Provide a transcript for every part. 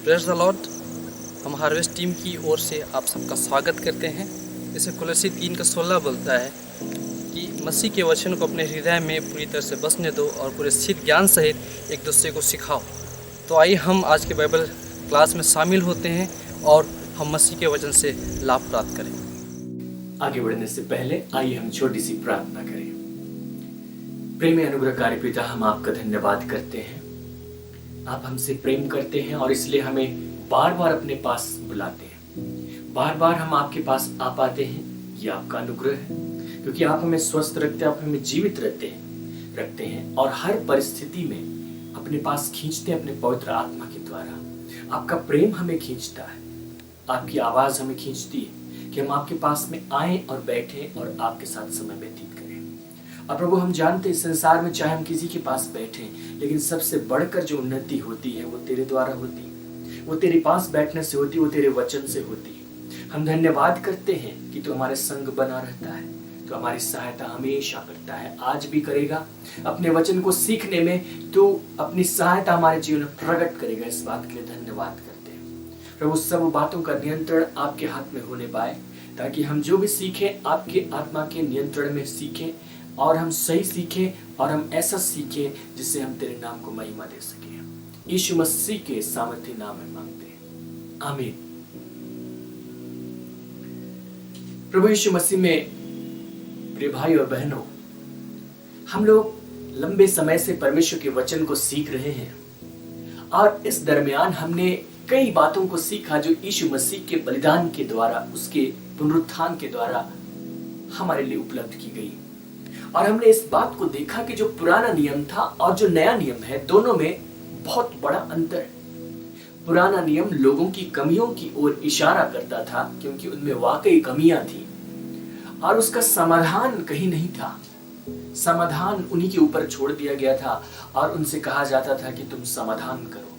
Praise the Lord. हम harvest team की ओर से आप सबका स्वागत करते हैं। इसे कुलसी 3:16 बोलता है कि मसीह के वचन को अपने हृदय में पूरी तरह से बसने दो और पूरे सिद्ध ज्ञान सहित एक दूसरे को सिखाओ। तो आइए हम आज के बाइबल क्लास में शामिल होते हैं और हम मसीह के वचन से लाभ प्राप्त करें। आगे बढ़ने से पहले आइए हम छोटी सी प्रार्थना करें। प्रेमी अनुग्रहकारी पिता, हम आपका धन्यवाद करते हैं। आप हमसे प्रेम करते हैं और इसलिए हमें बार बार अपने पास बुलाते हैं। बार बार हम आपके पास आ पाते हैं, ये आपका अनुग्रह है, क्योंकि आप हमें स्वस्थ रखते हैं, आप हमें जीवित रखते हैं और हर परिस्थिति में अपने पास खींचते हैं अपने पवित्र आत्मा के द्वारा। आपका प्रेम हमें खींचता है, आपकी आवाज हमें खींचती है कि हम आपके पास में आए और बैठे और आपके साथ समय व्यतीत करें। और प्रभु, हम जानते हैं संसार में चाहे हम किसी के पास बैठे, लेकिन सबसे बढ़कर जो उन्नति होती है वो तेरे द्वारा होती है, वो तेरे पास बैठने से होती है, वो तेरे वचन से होती है। हम धन्यवाद करते हैं कि तू हमारे संग बना रहता है, तो हमारी सहायता हमेशा करता है, आज भी करेगा। अपने वचन को सीखने में तू अपनी सहायता हमारे जीवन में प्रकट करेगा। इस बात के लिए धन्यवाद करते हैं प्रभु। सब बातों का नियंत्रण आपके हाथ में होने पाए, ताकि हम जो भी सीखें आपके आत्मा के नियंत्रण में सीखें और हम सही सीखें और हम ऐसा सीखें जिससे हम तेरे नाम को महिमा दे सकें। यीशु मसीह के सामर्थ्य नाम में मांगते हैं, आमीन। प्रभु यीशु मसीह में प्रिय भाई और बहनों, हम लोग लंबे समय से परमेश्वर के वचन को सीख रहे हैं और इस दरमियान हमने कई बातों को सीखा जो यीशु मसीह के बलिदान के द्वारा, उसके पुनरुत्थान के द्वारा हमारे लिए उपलब्ध की गई। और हमने इस बात को देखा कि जो पुराना नियम था और जो नया नियम है, दोनों में बहुत बड़ा अंतर है। पुराना नियम लोगों की कमियों की ओर इशारा करता था, क्योंकि उनमें वाकई कमियां थी और उसका समाधान कहीं नहीं था। समाधान उन्हीं के ऊपर छोड़ दिया गया था और उनसे कहा जाता था कि तुम समाधान करो।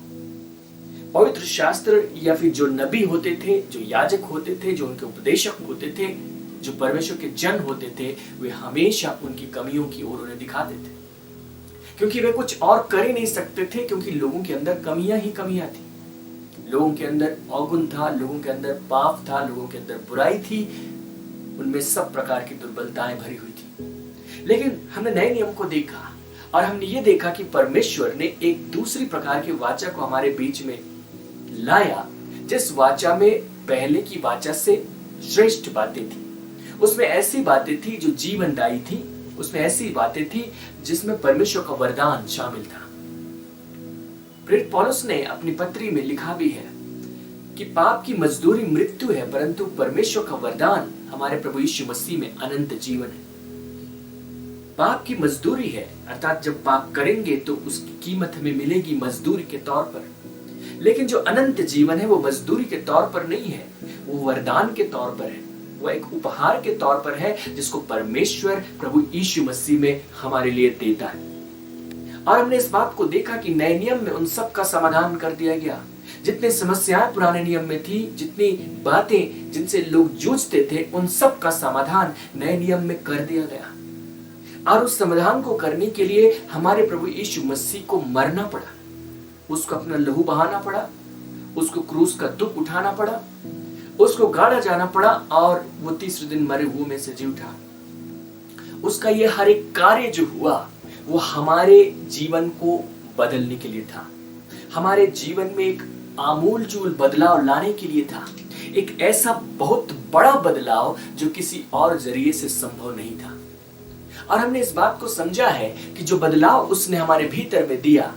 पवित्र शास्त्र या फिर जो नबी होते थे, जो याजक होते थे, जो उनके उपदेशक होते थे, जो परमेश्वर के जन होते थे, वे हमेशा उनकी कमियों की ओर उन्हें दिखाते थे, क्योंकि वे कुछ और कर ही नहीं सकते थे, क्योंकि लोगों के अंदर कमियां ही कमियां थी। लोगों के अंदर अवगुण था, लोगों के अंदर पाप था, लोगों के अंदर बुराई थी, उनमें सब प्रकार की दुर्बलताएं भरी हुई थी। लेकिन हमने नए नियम को देखा और हमने ये देखा कि परमेश्वर ने एक दूसरी प्रकार की वाचा को हमारे बीच में लाया, जिस वाचा में पहले की वाचा से श्रेष्ठ बातें थी। उसमें ऐसी बातें थी जो जीवनदायी थी, उसमें ऐसी बातें थी जिसमें परमेश्वर का वरदान शामिल था। प्रेरित पौलुस ने अपनी पत्री में लिखा भी है कि पाप की मजदूरी मृत्यु है, परंतु परमेश्वर का वरदान हमारे प्रभु यीशु मसीह में अनंत जीवन है। पाप की मजदूरी है, अर्थात जब पाप करेंगे तो उसकी कीमत हमें मिलेगी मजदूरी के तौर पर। लेकिन जो अनंत जीवन है वो मजदूरी के तौर पर नहीं है, वो वरदान के तौर पर है, वो एक उपहार के तौर पर है, जिसको परमेश्वर प्रभु यीशु मसीह में हमारे लिए देता है। और हमने इस बात को देखा कि नए नियम में उन सब का समाधान कर दिया गया। जितने समस्याएं पुराने नियम में थी, जितनी बातें जिनसे लोग जूझते थे, उन सब का समाधान नए नियम में कर दिया गया। और उस समाधान को करने के लिए हमारे प्रभु यीशु मसीह को मरना पड़ा, उसको अपना लहू बहाना पड़ा, उसको क्रूस का दुख उठाना पड़ा, उसको गाड़ा जाना पड़ा और वो तीसरे दिन मरे हुए में से जी उठा। उसका ये हर एक कार्य जो हुआ वो हमारे जीवन को बदलने के लिए था, हमारे जीवन में एक आमूलचूल बदलाव लाने के लिए था, एक ऐसा बहुत बड़ा बदलाव जो किसी और जरिए से संभव नहीं था। और हमने इस बात को समझा है कि जो बदलाव उसने हमारे भीतर में दिया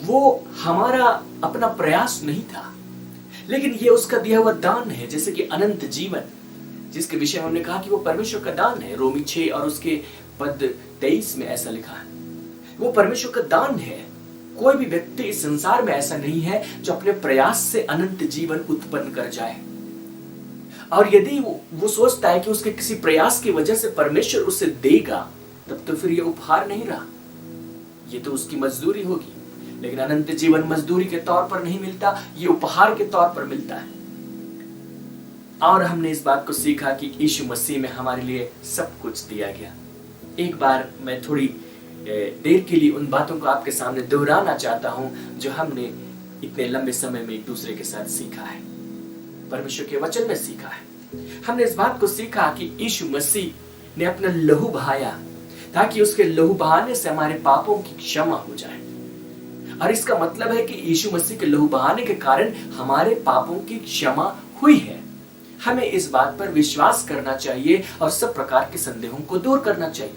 वो हमारा अपना प्रयास नहीं था, लेकिन ये उसका दिया हुआ दान है, जैसे कि अनंत जीवन, जिसके विषय में हमने कहा कि वो परमेश्वर का दान है। रोमी 6 और उसके पद 23 में ऐसा लिखा है, वो परमेश्वर का दान है। कोई भी व्यक्ति इस संसार में ऐसा नहीं है जो अपने प्रयास से अनंत जीवन उत्पन्न कर जाए। और यदि वो सोचता है कि उसके किसी प्रयास की वजह से परमेश्वर उसे देगा, तब तो फिर ये उपहार नहीं रहा, ये तो उसकी मजदूरी होगी। लेकिन अनंत जीवन मजदूरी के तौर पर नहीं मिलता, ये उपहार के तौर पर मिलता है। और हमने इस बात को सीखा कि यीशु मसीह में हमारे लिए सब कुछ दिया गया। एक बार मैं थोड़ी देर के लिए उन बातों को आपके सामने दोहराना चाहता हूं जो हमने इतने लंबे समय में एक दूसरे के साथ सीखा है, परमेश्वर के वचन में सीखा है। हमने इस बात को सीखा कि यीशु मसीह ने अपना लहू बहाया ताकि उसके लहू बहाने से हमारे पापों की क्षमा हो जाए। और इसका मतलब है कि यीशु मसीह के लहू बहाने के कारण हमारे पापों की क्षमा हुई है। हमें इस बात पर विश्वास करना चाहिए और सब प्रकार के संदेहों को दूर करना चाहिए।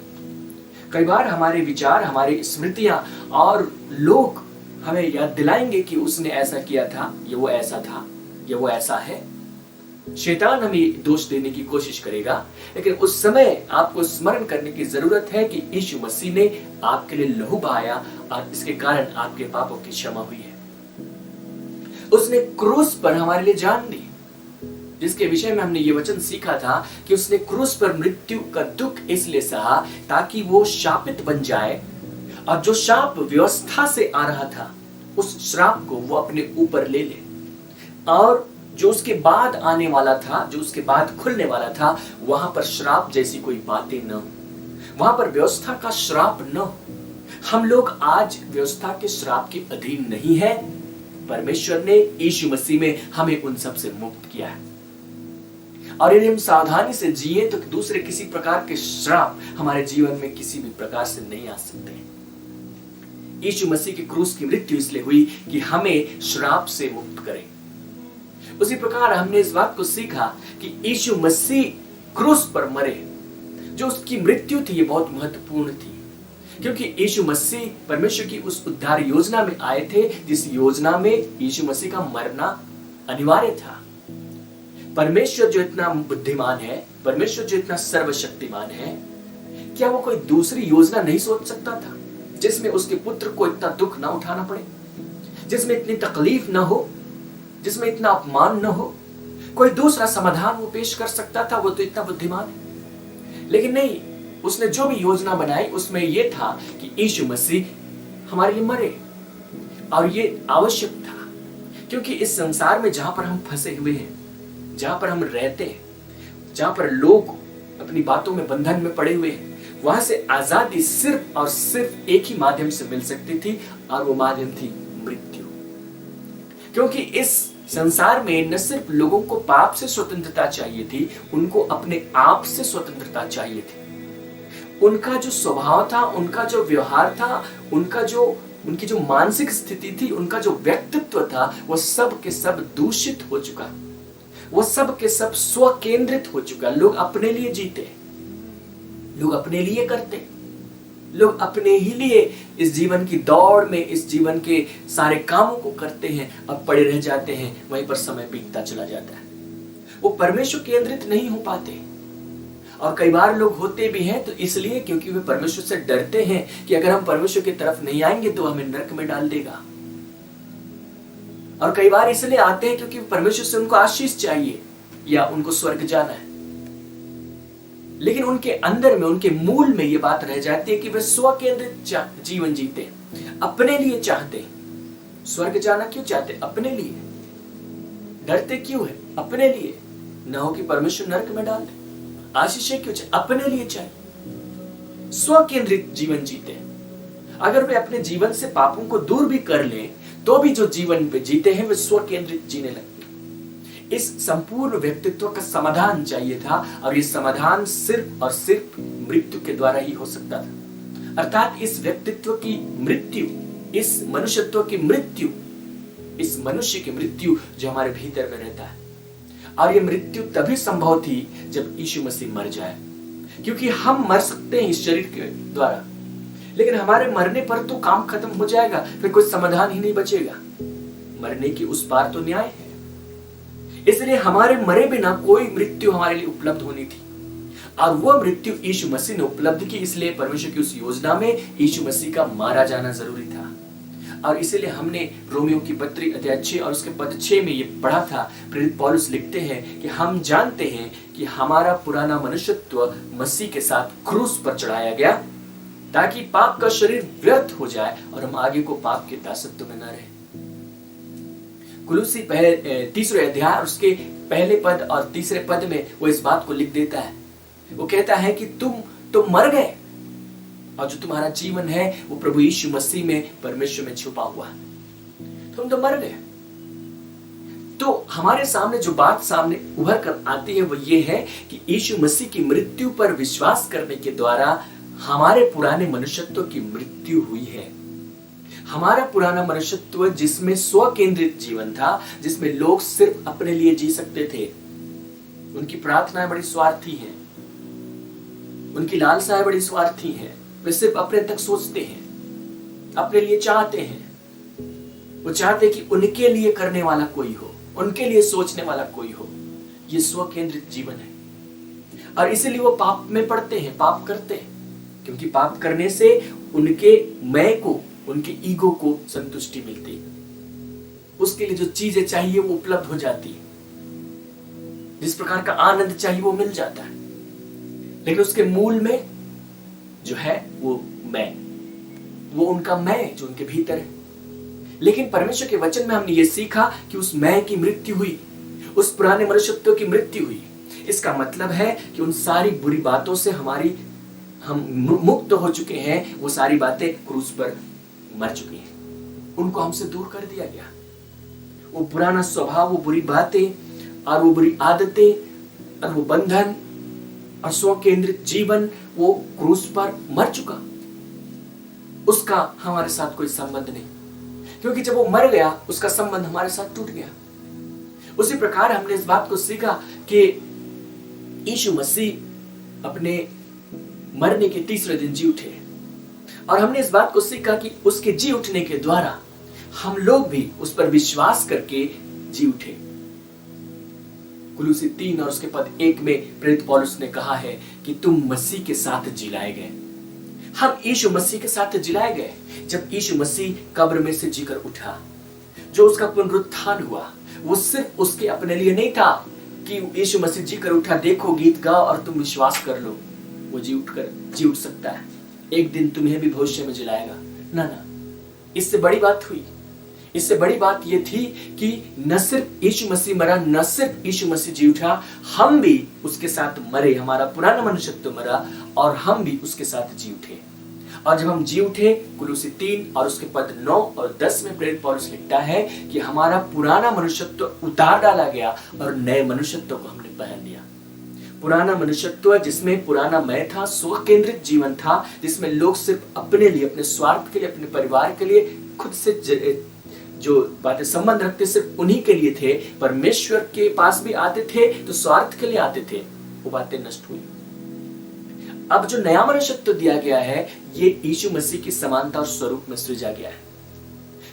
कई बार हमारे विचार, हमारी स्मृतियां और लोग हमें याद दिलाएंगे कि उसने ऐसा किया था, ये वो ऐसा था, ये वो ऐसा है। शैतान हमें दोष देने की कोशिश करेगा, लेकिन उस समय आपको स्मरण करने की जरूरत है कि यीशु मसीह ने आपके लिए लहू बहाया और इसके कारण आपके पापों की क्षमा हुई है। उसने क्रूस पर हमारे लिए जान दी, जिसके विषय में हमने ये वचन सीखा था कि उसने क्रूस पर मृत्यु का दुख इसलिए सहा ताकि वो शापित बन जाए और जो शाप व्यवस्था से आ रहा था उस श्राप को वो अपने ऊपर ले ले, और जो उसके बाद आने वाला था, जो उसके बाद खुलने वाला था, वहां पर श्राप जैसी कोई बातें न हो, वहां पर व्यवस्था का श्राप न हो। हम लोग आज व्यवस्था के श्राप के अधीन नहीं है। परमेश्वर ने यीशु मसीह में हमें उन सब से मुक्त किया है, और यदि हम सावधानी से जिए तो दूसरे किसी प्रकार के श्राप हमारे जीवन में किसी भी प्रकार से नहीं आ सकते। यीशु मसीह की क्रूस की मृत्यु इसलिए हुई कि हमें श्राप से मुक्त करे। उसी प्रकार हमने इस बात को सीखा कि यीशु मसीह क्रूस पर मरे, जो उसकी मृत्यु थी ये बहुत महत्वपूर्ण थी, क्योंकि यीशु मसीह परमेश्वर की उस उद्धार योजना में आए थे जिस योजना में यीशु मसीह का मरना अनिवार्य था। परमेश्वर जो इतना बुद्धिमान है, परमेश्वर जो इतना सर्वशक्तिमान है, क्या वो कोई दूसरी योजना नहीं सोच सकता था जिसमें उसके पुत्र को इतना दुख ना उठाना पड़े, जिसमें इतनी तकलीफ ना हो, जिसमें इतना अपमान न हो? कोई दूसरा समाधान वो पेश कर सकता था, वो तो इतना बुद्धिमान है। लेकिन नहीं, उसने जो भी योजना बनाई उसमें यह था कि यीशु मसीह हमारे लिए मरे, और ये आवश्यक था, क्योंकि इस संसार में जहां पर हम फंसे हुए हैं, जहां पर हम रहते हैं, जहां पर लोग अपनी बातों में बंधन में पड़े हुए हैं, वहां से आजादी सिर्फ और सिर्फ एक ही माध्यम से मिल सकती थी, और वो माध्यम थी मृत्यु। क्योंकि इस संसार में न सिर्फ लोगों को पाप से स्वतंत्रता चाहिए थी, उनको अपने आप से स्वतंत्रता चाहिए थी। उनका जो स्वभाव था, उनका जो व्यवहार था, उनकी जो मानसिक स्थिति थी, उनका जो व्यक्तित्व था, वो सब के सब दूषित हो चुका, वो सब के सब स्व केंद्रित हो चुका। लोग अपने लिए जीते, लोग अपने लिए करते, लोग अपने ही लिए इस जीवन की दौड़ में, इस जीवन के सारे कामों को करते हैं, अब पड़े रह जाते हैं, वहीं पर समय बीतता चला जाता है। वो परमेश्वर केंद्रित नहीं हो पाते, और कई बार लोग होते भी हैं तो इसलिए क्योंकि वे परमेश्वर से डरते हैं कि अगर हम परमेश्वर की तरफ नहीं आएंगे तो हमें नरक में डाल देगा। और कई बार इसलिए आते हैं क्योंकि परमेश्वर से उनको आशीष चाहिए या उनको स्वर्ग जाना है, लेकिन उनके अंदर में, उनके मूल में ये बात रह जाती है कि वे स्व केंद्रित जीवन जीते, अपने लिए चाहते। स्वर्ग जाना क्यों चाहते? अपने लिए। डरते क्यों है? अपने लिए, न हो कि परमेश्वर नरक में डाल दे। आशीष क्यों चाहिए? अपने लिए चाहिए। स्व केंद्रित जीवन जीते। अगर वे अपने जीवन से पापों को दूर भी कर लें तो भी जो जीवन पे जीते हैं वे स्व केंद्रित जीने लगते। इस संपूर्ण व्यक्तित्व का समाधान चाहिए था, और ये समाधान सिर्फ और सिर्फ मृत्यु के द्वारा ही हो सकता था। अर्थात इस व्यक्तित्व की मृत्यु, इस मनुष्यत्व की मृत्यु, इस मनुष्य की मृत्यु जो हमारे भीतर में रहता है। और ये मृत्यु तभी संभव थी जब यीशु मसीह मर जाए, क्योंकि हम मर सकते हैं इस शरीर के द्वारा, लेकिन हमारे मरने पर तो काम खत्म हो जाएगा, फिर कोई समाधान ही नहीं बचेगा। मरने की उस पार तो न्याय है। इसलिए हमारे मरे बिना कोई मृत्यु हमारे लिए उपलब्ध होनी थी, और वह मृत्यु यीशु मसीह ने उपलब्ध की। इसलिए परमेश्वर की उस योजना में यीशु मसीह का मारा जाना जरूरी था। और इसीलिए हमने रोमियो की पत्री अध्याय 6 और उसके पद 6 में ये पढ़ा था। प्रेरित पौलुस लिखते हैं कि हम जानते हैं कि हमारा पुराना मनुष्यत्व मसीह के साथ क्रूस पर चढ़ाया गया, ताकि पाप का शरीर व्यर्थ हो जाए और हम आगे को पाप के दासत्व में न रहे। कुलुसी 3 अध्याय उसके पहले पद और तीसरे पद में वो इस बात को लिख देता है। वो कहता है कि तुम तो मर गए, और जो तुम्हारा जीवन है वो प्रभु यीशु मसीह में, परमेश्वर में छुपा हुआ है। तो हम तो मर गए। तो हमारे सामने जो बात सामने उभर कर आती है वो ये है कि यीशु मसीह की मृत्यु पर विश्वास करने के द्वारा हमारे पुराने मनुष्यत्व की मृत्यु हुई है। हमारा पुराना मनुष्यत्व जिसमें स्व केंद्रित जीवन था, जिसमें लोग सिर्फ अपने लिए जी सकते थे, उनकी प्रार्थनाएं बड़ी स्वार्थी हैं, उनकी लालसाएं बड़ी स्वार्थी हैं, वे सिर्फ अपने तक सोचते हैं, अपने लिए चाहते हैं। वो चाहते कि उनके लिए करने वाला कोई हो, उनके लिए सोचने वाला कोई हो। ये स्व केंद्रित जीवन है और इसीलिए वो पाप में पड़ते हैं, पाप करते हैं, क्योंकि पाप करने से उनके मैं को, उनके ईगो को संतुष्टि मिलती है। उसके लिए जो चीजें चाहिए वो उपलब्ध हो जाती है, जिस प्रकार का आनंद चाहिए वो मिल जाता है, लेकिन उसके मूल में जो है वो मैं, वो उनका मैं जो उनके भीतर है। लेकिन परमेश्वर के वचन में हमने ये सीखा कि उस मैं की मृत्यु हुई, उस पुराने मनुष्यत्व की मृत्यु हुई। इसका मतलब है कि उन सारी बुरी बातों से हम मुक्त हो चुके हैं। वो सारी बातें क्रूस पर मर चुकी हैं, उनको हमसे दूर कर दिया गया। वो पुराना स्वभाव, वो बुरी बातें और वो बुरी आदतें और वो बंधन और स्व केंद्रित जीवन वो क्रूस पर मर चुका। उसका हमारे साथ कोई संबंध नहीं, क्योंकि जब वो मर गया उसका संबंध हमारे साथ टूट गया। उसी प्रकार हमने इस बात को सीखा कि यीशु मसीह अपने मरने के तीसरे दिन जी उठे और हमने इस बात को सीखा कि उसके जी उठने के द्वारा हम लोग भी उस पर विश्वास करके जी उठे। कुलुसी 3 और उसके पद 1 में प्रेरित पौलुस ने कहा है कि तुम मसीह के साथ जिलाए गए। हम यीशु मसीह के साथ जिलाए गए। जब यीशु मसीह कब्र में से जीकर उठा, जो उसका पुनरुत्थान हुआ, वो सिर्फ उसके अपने लिए नहीं था कि यीशु मसीह जीकर उठा, देखो गीत गाओ और तुम विश्वास कर लो। वो जी उठ सकता है, एक दिन तुम्हें भी भविष्य में जिलाएगा। ना ना, इससे बड़ी बात हुई। इससे बड़ी बात यह थी कि न सिर्फ यीशु मसीह मरा, न सिर्फ यीशु मसीह जी उठा, हम भी उसके साथ मरे। हमारा पुराना मनुष्यत्व मरा और हम भी उसके साथ जी उठे। और जब हम जी उठे, कुलुसी 3 और उसके पद 9 और 10 में प्रेरित पौलुस लिखता है कि हमारा पुराना मनुष्यत्व उतार डाला गया और नए मनुष्यत्व को हमने पहन लिया। पुराना मनुष्यत्व जिसमें पुराना मैं था, स्व केंद्रित जीवन था, जिसमें लोग सिर्फ अपने लिए, अपने स्वार्थ के लिए, अपने परिवार के लिए, खुद से जो बातें संबंध रखते सिर्फ उन्हीं के लिए थे। परमेश्वर के पास भी आते थे तो स्वार्थ के लिए आते थे। वो बातें नष्ट हुई। अब जो नया मनुष्यत्व दिया गया है, ये यीशु मसीह की समानता और स्वरूप में सृजा गया है।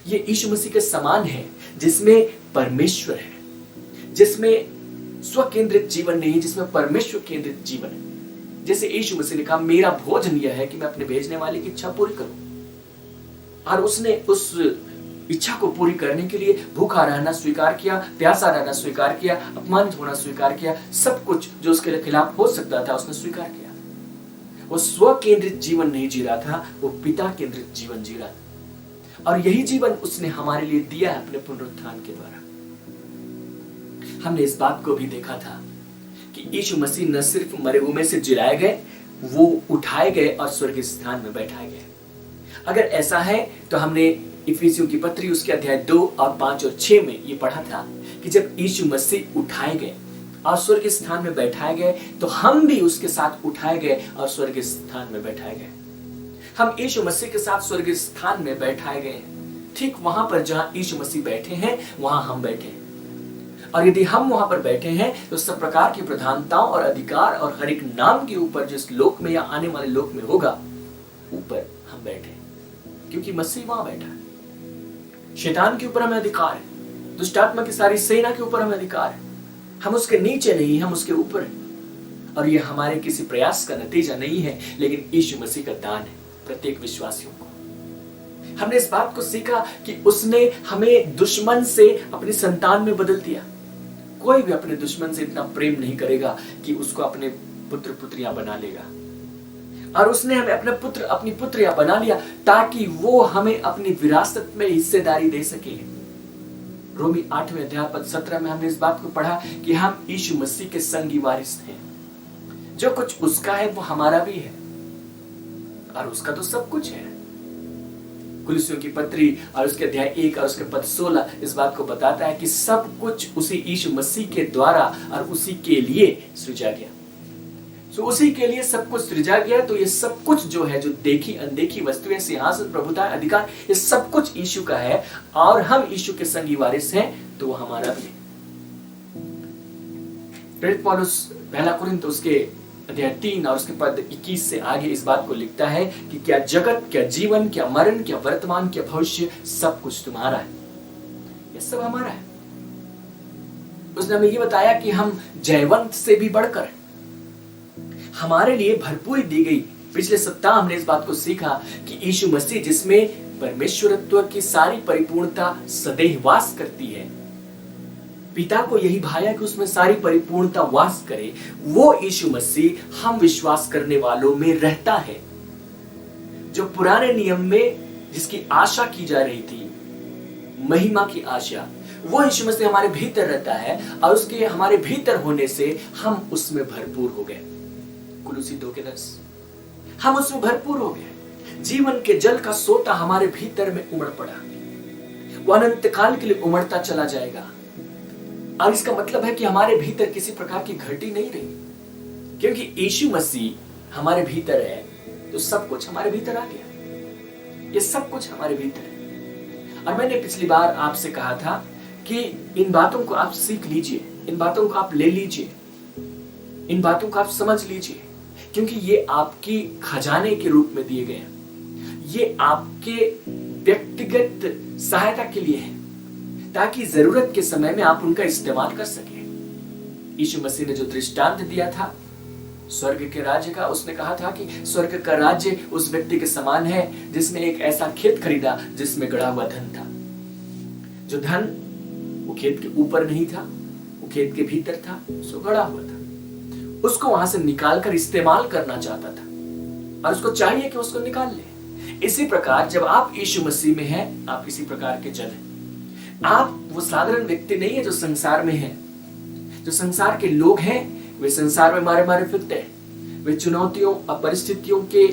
ये यीशु मसीह के समान है, जिसमें परमेश्वर है, जिसमें स्व केंद्रित जीवन नहीं, जिसमें परमेश्वर केंद्रित जीवन है। जैसे यीशु मसीह ने कहा, मेरा भोजन यह है कि मैं अपने भेजने वाले की इच्छा पूरी करूं। और उसने उस इच्छा को पूरी करने के लिए भूखा रहना स्वीकार किया, प्यासा रहना स्वीकार किया, अपमानित होना स्वीकार किया, सब कुछ जो उसके खिलाफ हो सकता था उसने स्वीकार किया। वो स्व केंद्रित जीवन नहीं जी रहा था, वो पिता केंद्रित जीवन जी रहा था। और यही जीवन उसने हमारे लिए दिया है अपने पुनरुत्थान के द्वारा। हमने इस बात को भी देखा था कि यीशु मसीह न सिर्फ मरे हुए में से जिलाए गए, वो उठाए गए और स्वर्गीय स्थान में बैठाए गए। अगर ऐसा है तो हमने इफिसियों की पत्री उसके अध्याय 2 और 5 और 6 में ये पढ़ा था कि जब यीशु मसीह उठाए गए और स्वर्गीय स्थान में बैठाए गए, तो हम भी उसके साथ उठाए गए और स्वर्गीय स्थान में बैठाए गए। हम यीशु मसीह के साथ स्वर्गीय स्थान में बैठाए गए, ठीक वहां पर जहां यीशु मसीह बैठे हैं वहां हम बैठे हैं। और यदि हम वहां पर बैठे हैं तो सब प्रकार की प्रधानताओं और अधिकार और हर एक नाम के ऊपर जिस लोक में या आने वाले लोक में होगा, ऊपर हम बैठे, क्योंकि मसीह वहां बैठा है। शैतान के ऊपर हमें अधिकार है, दुष्ट आत्मा की सारी सेना के ऊपर हमें अधिकार है। हम उसके नीचे नहीं, हम उसके ऊपर हैं। और यह हमारे किसी प्रयास का नतीजा नहीं है, लेकिन यीशु मसीह का दान है प्रत्येक विश्वासियों को। हमने इस बात को सीखा कि उसने हमें दुश्मन से अपनी संतान में बदल दिया। कोई भी अपने दुश्मन से इतना प्रेम नहीं करेगा कि उसको अपने पुत्र पुत्रियां बना लेगा। और उसने हमें अपने पुत्र, अपनी पुत्रियां बना लिया ताकि वो हमें अपनी विरासत में हिस्सेदारी दे सके। रोमी 8वें अध्याय पद 17 में हमने इस बात को पढ़ा कि हम यीशु मसीह के संगी वारिस हैं। जो कुछ उसका है वो हमारा भी है, और उसका तो सब कुछ है। कुलुस्सियों की पत्री और उसके अध्याय 1 और उसके पद 16 इस बात को बताता है कि सब कुछ उसी यीशु मसीह के द्वारा और उसी के लिए सृजा गया। तो उसी के लिए सब कुछ सृजा गया। तो ये सब कुछ जो है, जो देखी अनदेखी वस्तुएं, सिंहासन, प्रभुता, अधिकार, ये सब कुछ यीशु का है और हम यीशु के संगी वारिस हैं, तो वो हमारा भी है। प्रेरित पौलुस पहला कुरिन्थ उसके अध्याय 3 और उसके पद 21 से आगे इस बात को लिखता है कि क्या जगत, क्या जीवन, क्या मरण, क्या वर्तमान, क्या भविष्य, सब कुछ तुम्हारा है। ये सब हमारा है। उसने हमें ये बताया कि हम जयवंत से भी बढ़कर हमारे लिए भरपूरी दी गई। पिछले सप्ताह हमने इस बात को सीखा कि यीशु मसीह जिसमें परमेश्वरत्व की सारी परिपूर्णता सदैव वास करती है, पिता को यही भाया कि उसमें सारी परिपूर्णता वास करे, वो यीशु मसीह हम विश्वास करने वालों में रहता है। जो पुराने नियम में जिसकी आशा की जा रही थी, महिमा की आशा, वो यीशु मसीह हमारे भीतर रहता है और उसके हमारे भीतर होने से हम उसमें भरपूर हो गए। कुलुस्सी 2:10 हम उसमें भरपूर हो गए। जीवन के जल का सोता हमारे भीतर में उमड़ पड़ा, वो अनंत काल के लिए उमड़ता चला जाएगा। और इसका मतलब है कि हमारे भीतर किसी प्रकार की घटी नहीं रही, क्योंकि यीशु मसीह हमारे भीतर है तो सब कुछ हमारे भीतर आ गया। ये सब कुछ हमारे भीतर है। और मैंने पिछली बार आपसे कहा था कि इन बातों को आप सीख लीजिए, इन बातों को आप ले लीजिए, इन बातों को आप समझ लीजिए, क्योंकि ये आपकी खजाने के रूप में दिए गए हैं। ये आपके व्यक्तिगत सहायता के लिए है, ताकि जरूरत के समय में आप उनका इस्तेमाल कर सके। यीशु मसीह ने जो दृष्टांत दिया था स्वर्ग के राज्य का, उसने कहा था कि स्वर्ग का राज्य उस व्यक्ति के समान है जिसने एक ऐसा खेत खरीदा जिसमें गड़ा हुआ धन था। जो धन वो खेत के ऊपर नहीं था, वो खेत के भीतर था, उसको गड़ा हुआ था। उसको वहां से निकाल कर इस्तेमाल करना चाहता था और उसको चाहिए कि उसको निकाल ले। इसी प्रकार जब आप यीशु मसीह में हैं, आप इसी प्रकार के जल हैं। आप वो साधारण व्यक्ति नहीं है जो संसार में है। जो संसार के लोग हैं वे संसार में मारे मारे फिरते हैं, वे चुनौतियों और परिस्थितियों के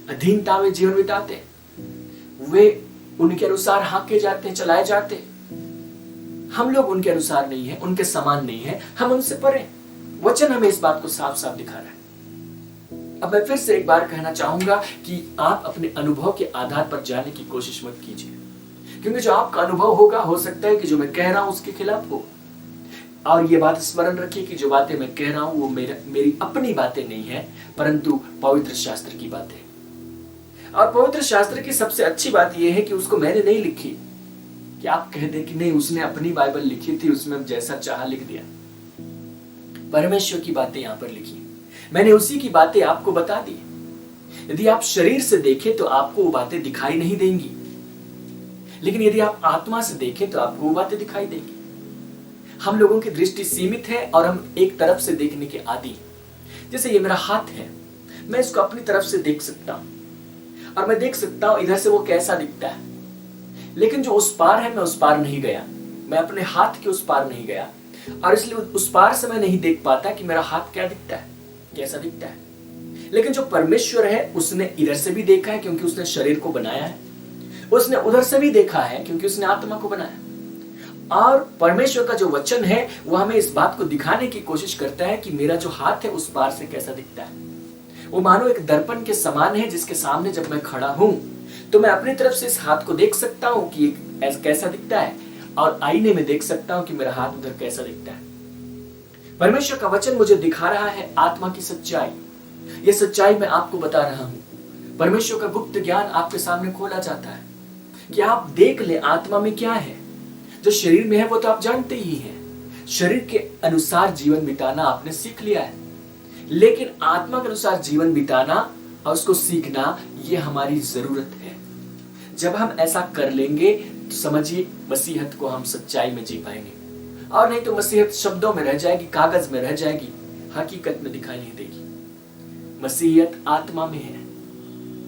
अधीनता में जीवन बिताते हैं, वे उनके अनुसार हाँके जाते हैं, चलाए जाते हैं। हम लोग उनके अनुसार नहीं है, उनके समान नहीं है, हम उनसे परे। वचन हमें इस बात को साफ साफ दिखा रहा है। अब मैं फिर से एक बार कहना चाहूंगा कि आप अपने अनुभव के आधार पर जाने की कोशिश मत कीजिए, क्योंकि जो आपका अनुभव होगा, हो सकता है कि जो मैं कह रहा हूं उसके खिलाफ हो। और ये बात स्मरण रखिए कि जो बातें मैं कह रहा हूं वो मेरी अपनी बातें नहीं है, परंतु पवित्र शास्त्र की बातें। और पवित्र शास्त्र की सबसे अच्छी बात यह है कि उसको मैंने नहीं लिखी कि आप कह दें कि नहीं उसने अपनी बाइबल लिखी थी, उसमें जैसा चाहा लिख दिया। परमेश्वर की बातें यहां पर लिखी, मैंने उसी की बातें आपको बता दी। यदि आप शरीर से देखें तो आपको वो बातें दिखाई नहीं देंगी, लेकिन यदि आप आत्मा से देखें तो आपको वो बातें दिखाई देंगी। हम लोगों की दृष्टि सीमित है और हम एक तरफ से देखने के आदी। जैसे ये मेरा हाथ है, मैं इसको अपनी तरफ से देख सकता हूं और मैं देख सकता हूं इधर से वो कैसा दिखता है, लेकिन जो उस पार है मैं उस पार नहीं गया, मैं अपने हाथ के उस पार नहीं गया, और इसलिए उस पार से मैं नहीं देख पाता कि मेरा हाथ क्या दिखता है, कैसा दिखता है। लेकिन जो परमेश्वर है उसने इधर से भी देखा है क्योंकि उसने शरीर को बनाया है, उसने उधर से भी देखा है क्योंकि उसने आत्मा को बनाया। और परमेश्वर का जो वचन है वो हमें इस बात को दिखाने की कोशिश करता है कि मेरा जो हाथ है उस पार से कैसा दिखता है। वो मानो एक दर्पण के समान है जिसके सामने जब मैं खड़ा हूं तो मैं अपनी तरफ से इस हाथ को देख सकता हूं कि कैसा दिखता है, और आईने में देख सकता हूं कि मेरा हाथ उधर कैसा दिखता है। परमेश्वर का वचन मुझे दिखा रहा है आत्मा की सच्चाई। ये सच्चाई मैं आपको बता रहा हूं। परमेश्वर का गुप्त ज्ञान आपके सामने खोला जाता है कि आप देख ले आत्मा में क्या है। जो शरीर में है वो तो आप जानते ही हैं, शरीर के अनुसार जीवन बिताना आपने सीख लिया है, लेकिन आत्मा के अनुसार जीवन बिताना और उसको सीखना ये हमारी जरूरत है। जब हम ऐसा कर लेंगे तो समझिए मसीहत को हम सच्चाई में जी पाएंगे, और नहीं तो मसीहत शब्दों में रह जाएगी, कागज में रह जाएगी, हकीकत में दिखाई नहीं देगी। मसीहत आत्मा में है,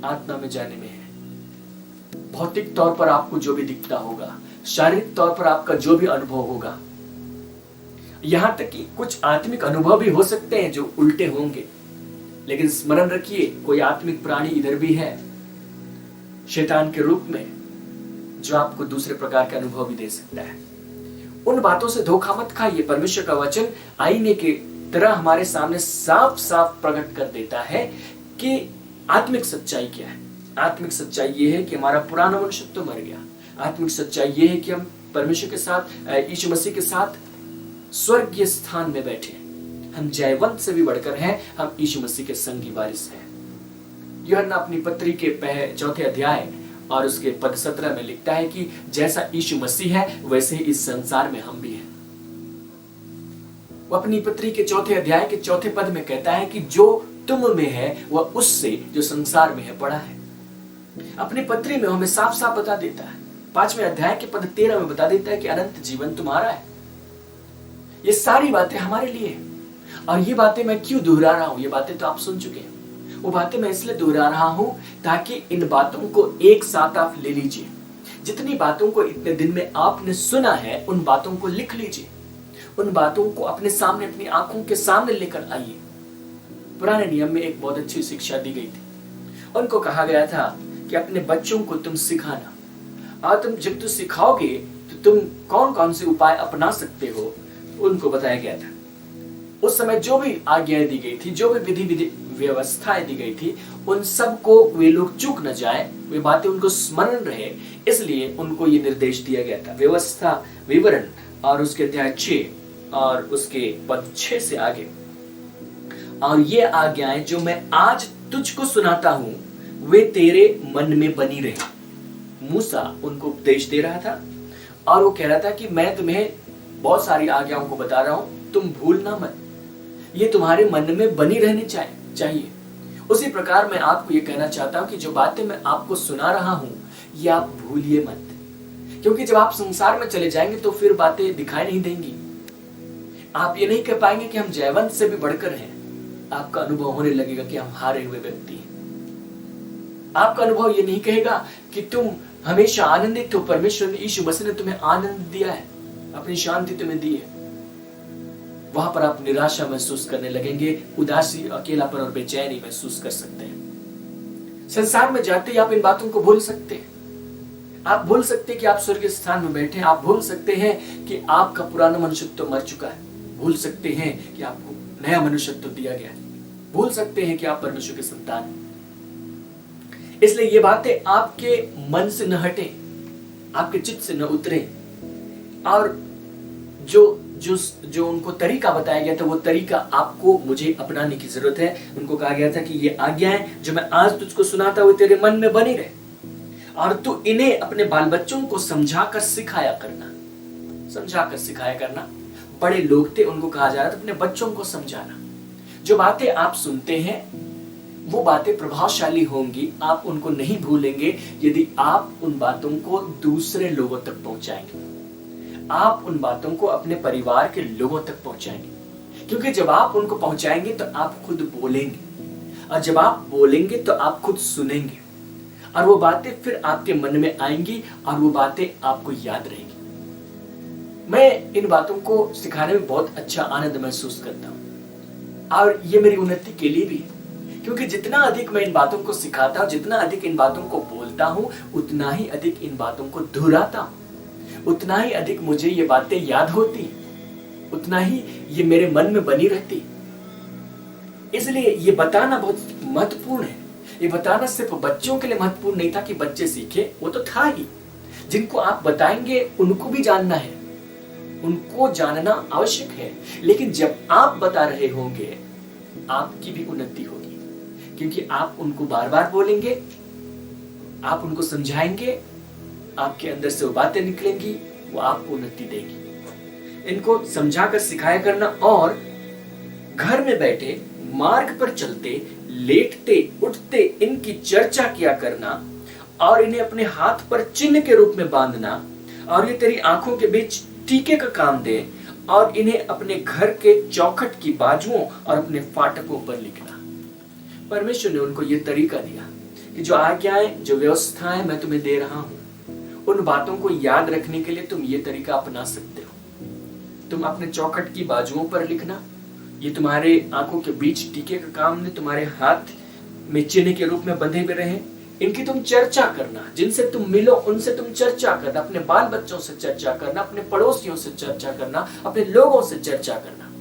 आत्मा में जाने में है। भौतिक तौर पर आपको जो भी दिखता होगा, शारीरिक तौर पर आपका जो भी अनुभव होगा, यहां तक कि कुछ आत्मिक अनुभव भी हो सकते हैं जो उल्टे होंगे, लेकिन स्मरण रखिए कोई आत्मिक प्राणी इधर भी है, शैतान के रूप में, जो आपको दूसरे प्रकार के अनुभव भी दे सकता है। उन बातों से धोखा मत खाइए। परमेश्वर का वचन आईने के तरह हमारे सामने साफ साफ प्रकट कर देता है कि आत्मिक सच्चाई क्या है। आत्मिक सच्चाई ये है कि हमारा पुराना मनुष्य तो मर गया। आत्मिक सच्चाई ये है कि हम परमेश्वर के साथ, यीशु मसीह के साथ स्वर्गीय स्थान में बैठे हैं। हम जयवंत से भी बढ़कर हैं, हम यीशु मसीह के संगी वारिस हैं। यूहन्ना अपनी पत्री के चौथे अध्याय और उसके पद 17 में लिखता है कि जैसा यीशु मसीह है वैसे ही इस संसार में हम भी हैं। वो अपनी पत्री के चौथे अध्याय के चौथे पद में कहता है कि जो तुम में है वह उससे जो संसार में है बड़ा है। अपनी पत्री में हमें साफ साफ बता देता है, 5वें अध्याय के पद 13 में बता देता है कि अनंत जीवन तुम्हारा है। ये सारी बातें हमारे लिए हैं। और ये बातें मैं क्यों दोहरा रहा हूं? ये बातें तो आप सुन चुके हैं। वो बातें मैं इसलिए दोहरा रहा हूं ताकि इन बातों को एक साथ आप ले लीजिए। जितनी बातों को इतने दिन में आपने सुना है उन बातों को लिख लीजिए। उन बातों को अपने सामने, अपनी आंखों के सामने लेकर आइए। पुराने नियम में एक बहुत अच्छी शिक्षा दी गई थी। उनको कहा गया था कि अपने बच्चों को तुम सिखाना, और तुम जब तुम सिखाओगे तो तुम कौन कौन से उपाय अपना सकते हो उनको बताया गया था। उस समय जो भी आज्ञाएं दी गई थी, जो भी विधि व्यवस्थाएं दी गई थी, उन सब को वे लोग चूक न जाए, वे बातें उनको स्मरण रहे, इसलिए उनको ये निर्देश दिया गया था। व्यवस्था विवरण और उसके अध्याय 6 और उसके पद 6 से आगे। और ये आज्ञाएं जो मैं आज तुझको सुनाता हूं वे तेरे मन में बनी रहे। मूसा उनको उपदेश दे रहा था और वो कह रहा था कि मैं तुम्हें बहुत सारी आज्ञाओं को बता रहा हूं, तुम भूलना मत, ये तुम्हारे मन में बनी रहनी चाहिए। उसी प्रकार मैं आपको ये कहना चाहता हूं कि जो बातें मैं आपको सुना रहा हूं ये आप भूलिए मत, क्योंकि जब आप संसार में चले जाएंगे तो फिर बातें दिखाई नहीं देंगी। आप ये नहीं कह पाएंगे कि हम जयवंत से भी बढ़कर हैं। आपका अनुभव होने लगेगा कि हम हारे हुए व्यक्ति हैं। आपका अनुभव ये नहीं कहेगा कि तुम हमेशा आनंदित हो। परमेश्वर ने, यीशु मसीह ने तुम्हें आनंद दिया है, अपनी शांति तुम्हें दी है। वहां पर आप निराशा महसूस करने लगेंगे, उदासी, अकेलापन और बेचैनी महसूस कर सकते हैं। संसार में जाते ही आप इन बातों को भूल सकते हैं। आप भूल सकते हैं कि आप स्वर्गीय स्थान में बैठे हैं। आप भूल सकते हैं कि आपका पुराना मनुष्यत्व मर चुका है। भूल सकते हैं कि आपको नया मनुष्यत्व दिया गया है। भूल सकते हैं कि आप परमेश्वर के संतान हैं। इसलिए ये बातें आपके मन से न हटे, आपके चित्त से न उतरे। और जो उनको तरीका बताया गया था वो तरीका आपको मुझे अपनाने की जरूरत है। उनको कहा गया था कि ये आज्ञाएं जो मैं आज तुझको सुनाता हूं तेरे मन में बनी रहे, और तू इन्हें अपने बाल बच्चों को समझाकर सिखाया करना। समझाकर सिखाया करना। बड़े लोग थे, उनको कहा जा रहा था अपने बच्चों को समझाना। जो बातें आप सुनते हैं वो बातें प्रभावशाली होंगी। आप उनको नहीं भूलेंगे यदि आप उन बातों को दूसरे लोगों तक पहुंचाएंगे। आप उन बातों को अपने परिवार के लोगों तक पहुंचाएंगे, क्योंकि जब आप उनको पहुंचाएंगे तो आप खुद बोलेंगे, और जब आप बोलेंगे तो आप खुद सुनेंगे, और वो बातें फिर आपके मन में आएंगी और वो बातें आपको याद रहेंगी। मैं इन बातों को सिखाने में बहुत अच्छा आनंद महसूस करता हूँ, और ये मेरी उन्नति के लिए भी है, क्योंकि जितना अधिक मैं इन बातों को सिखाता हूँ, जितना अधिक इन बातों को बोलता हूँ, उतना ही अधिक इन बातों को दोहराता हूँ, उतना ही अधिक मुझे ये बातें याद होती, उतना ही ये मेरे मन में बनी रहती। इसलिए ये बताना बहुत महत्वपूर्ण है। ये बताना सिर्फ बच्चों के लिए महत्वपूर्ण नहीं था कि बच्चे सीखे, वो तो था ही। जिनको आप बताएंगे उनको भी जानना है, उनको जानना आवश्यक है। लेकिन जब आप बता रहे होंगे आपकी भी उन्नति होगी, क्योंकि आप उनको बार बार बोलेंगे, आप उनको समझाएंगे, आपके अंदर से वो बातें निकलेंगी, वो आपको उन्नति देगी। इनको समझाकर सिखाया करना, और घर में बैठे, मार्ग पर चलते, लेटते उठते इनकी चर्चा किया करना, और इन्हें अपने हाथ पर चिन्ह के रूप में बांधना, और ये तेरी आंखों के बीच टीके का काम दे, और इन्हें अपने घर के चौखट की बाजुओं और अपने फाटकों पर लिखना। परमेश्वर ने उनको ये तरीका दिया कि जो आज्ञाएं, जो व्यवस्थाएं मैं तुम्हें दे रहा हूं, उन बातों को याद रखने के लिए तुम ये तरीका अपना सकते हो। तुम अपने चौखट की बाजुओं पर लिखना, ये तुम्हारे आंखों के बीच टीके का काम ने, तुम्हारे हाथ में चिन्ह के रूप में बंधे हुए रहे, इनकी तुम चर्चा करना, जिनसे तुम मिलो उनसे तुम चर्चा करना, अपने बाल बच्चों से चर्चा करना, अपने पड़ोसियों से चर्चा करना, अपने लोगों से चर्चा करना।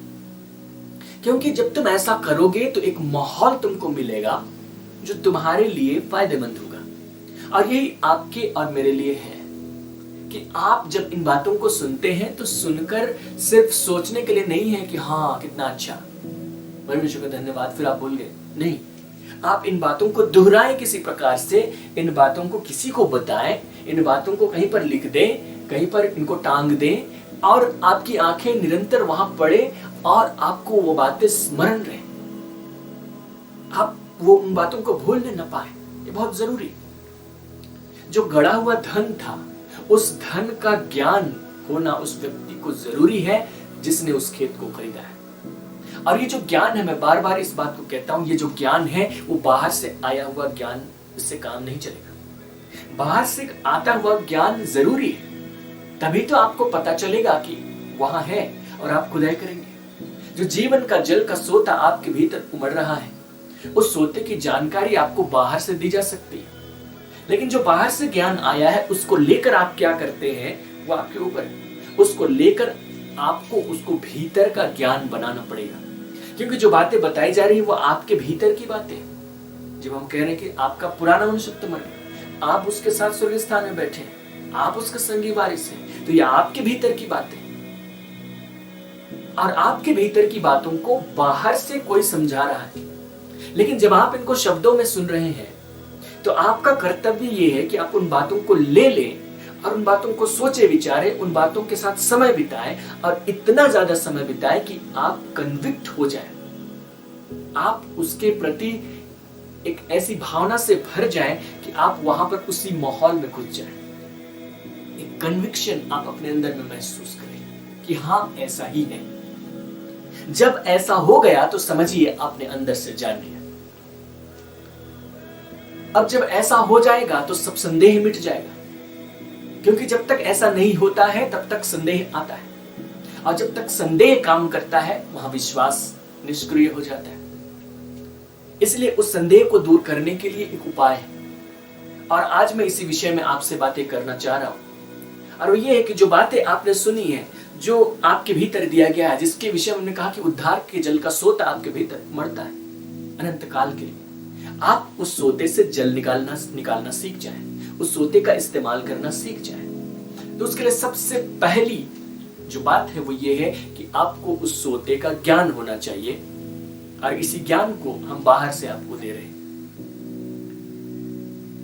क्योंकि जब तुम ऐसा करोगे तो एक माहौल तुमको मिलेगा जो तुम्हारे लिए फायदेमंद होगा। और यही आपके और मेरे लिए है कि आप जब इन बातों को सुनते हैं तो सुनकर सिर्फ सोचने के लिए नहीं है कि हाँ कितना अच्छा, परमेश्वर का धन्यवाद, फिर आप भूल गए। नहीं, आप इन बातों को दोहराएं किसी प्रकार से, इन बातों को किसी को बताएं, इन बातों को कहीं पर लिख दें, कहीं पर इनको टांग दें और आपकी आंखें निरंतर वहां पड़े और आपको वो बातें स्मरण रहे, आप वो उन बातों को भूलने न पाए। ये बहुत जरूरी। जो गड़ा हुआ धन था, उस धन का ज्ञान होना उस व्यक्ति को जरूरी है जिसने उस खेत को खरीदा है। और ये जो ज्ञान है, मैं बार बार इस बात को कहता हूं, ये जो ज्ञान है वो बाहर से आया हुआ ज्ञान, इससे काम नहीं चलेगा। बाहर से आता हुआ ज्ञान जरूरी है, तभी तो आपको पता चलेगा कि वहां है और आप खुदाई करेंगे। जो जीवन का जल का सोता आपके भीतर उमड़ रहा है, उस सोते की जानकारी आपको बाहर से दी जा सकती है, लेकिन जो बाहर से ज्ञान आया है उसको लेकर आप क्या करते हैं वो आपके ऊपर है। उसको लेकर आपको उसको भीतर का ज्ञान बनाना पड़ेगा, क्योंकि जो बातें बताई जा रही है वो आपके भीतर की बातें हैं। जब हम कह रहे हैं कि आपका पुराना मनुष्य तो मर गया, आप उसके साथ स्वर्ग स्थान में बैठे हैं, आप उसका संगी वारिस हैं, तो ये आपके भीतर की बातें, और आपके भीतर की बातों को बाहर से कोई समझा रहा है। लेकिन जब आप इनको शब्दों में सुन रहे हैं तो आपका कर्तव्य ये है कि आप उन बातों को ले लें और उन बातों को सोचे विचारे, उन बातों के साथ समय बिताएं, और इतना ज्यादा समय बिताएं कि आप कन्विक्ट हो जाएं, आप उसके प्रति एक ऐसी भावना से भर जाएं कि आप वहां पर उसी माहौल में घुस जाएं। एक कन्विक्शन आप अपने अंदर में महसूस करें कि हाँ ऐसा ही है। जब ऐसा हो गया तो समझिए आपने अंदर से जान लिया। अब जब ऐसा हो जाएगा तो सब संदेह मिट जाएगा, क्योंकि जब तक ऐसा नहीं होता है तब तक संदेह आता है, और जब तक संदेह काम करता है वहां विश्वास निष्क्रिय हो जाता है। इसलिए उस संदेह को दूर करने के लिए एक उपाय है, और आज मैं इसी विषय में आपसे बातें करना चाह रहा हूं। और वो ये है कि जो बातें आपने सुनी है, जो आपके भीतर दिया गया है, जिसके विषय में हमने कहा कि उद्धार के जल का सोता आपके भीतर मरता है अनंत काल के लिए, आप उस सोते से जल निकालना सीख जाएं, उस सोते का इस्तेमाल करना सीख जाएं। तो उसके लिए सबसे पहली जो बात है वो ये है कि आपको उस सोते का ज्ञान होना चाहिए, और इसी ज्ञान को हम बाहर से आपको दे रहे हैं।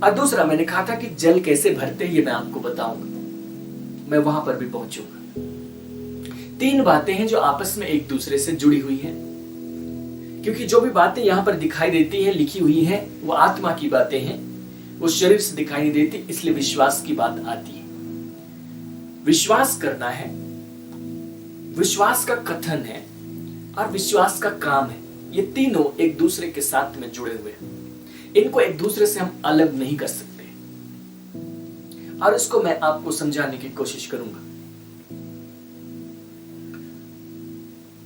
और दूसरा मैंने कहा था कि जल कैसे भरते हैं, ये मैं आपको बताऊंगा, मैं वहां पर भी पहुंचूंगा। 3 बातें हैं जो आपस में एक दूसरे से जुड़ी हुई हैं, क्योंकि जो भी बातें यहां पर दिखाई देती हैं, लिखी हुई हैं, वो आत्मा की बातें हैं, वो शरीर से दिखाई नहीं देती, इसलिए विश्वास की बात आती है। विश्वास करना है, विश्वास का कथन है, और विश्वास का काम है। ये तीनों एक दूसरे के साथ में जुड़े हुए हैं, इनको एक दूसरे से हम अलग नहीं कर सकते, और इसको मैं आपको समझाने की कोशिश करूंगा।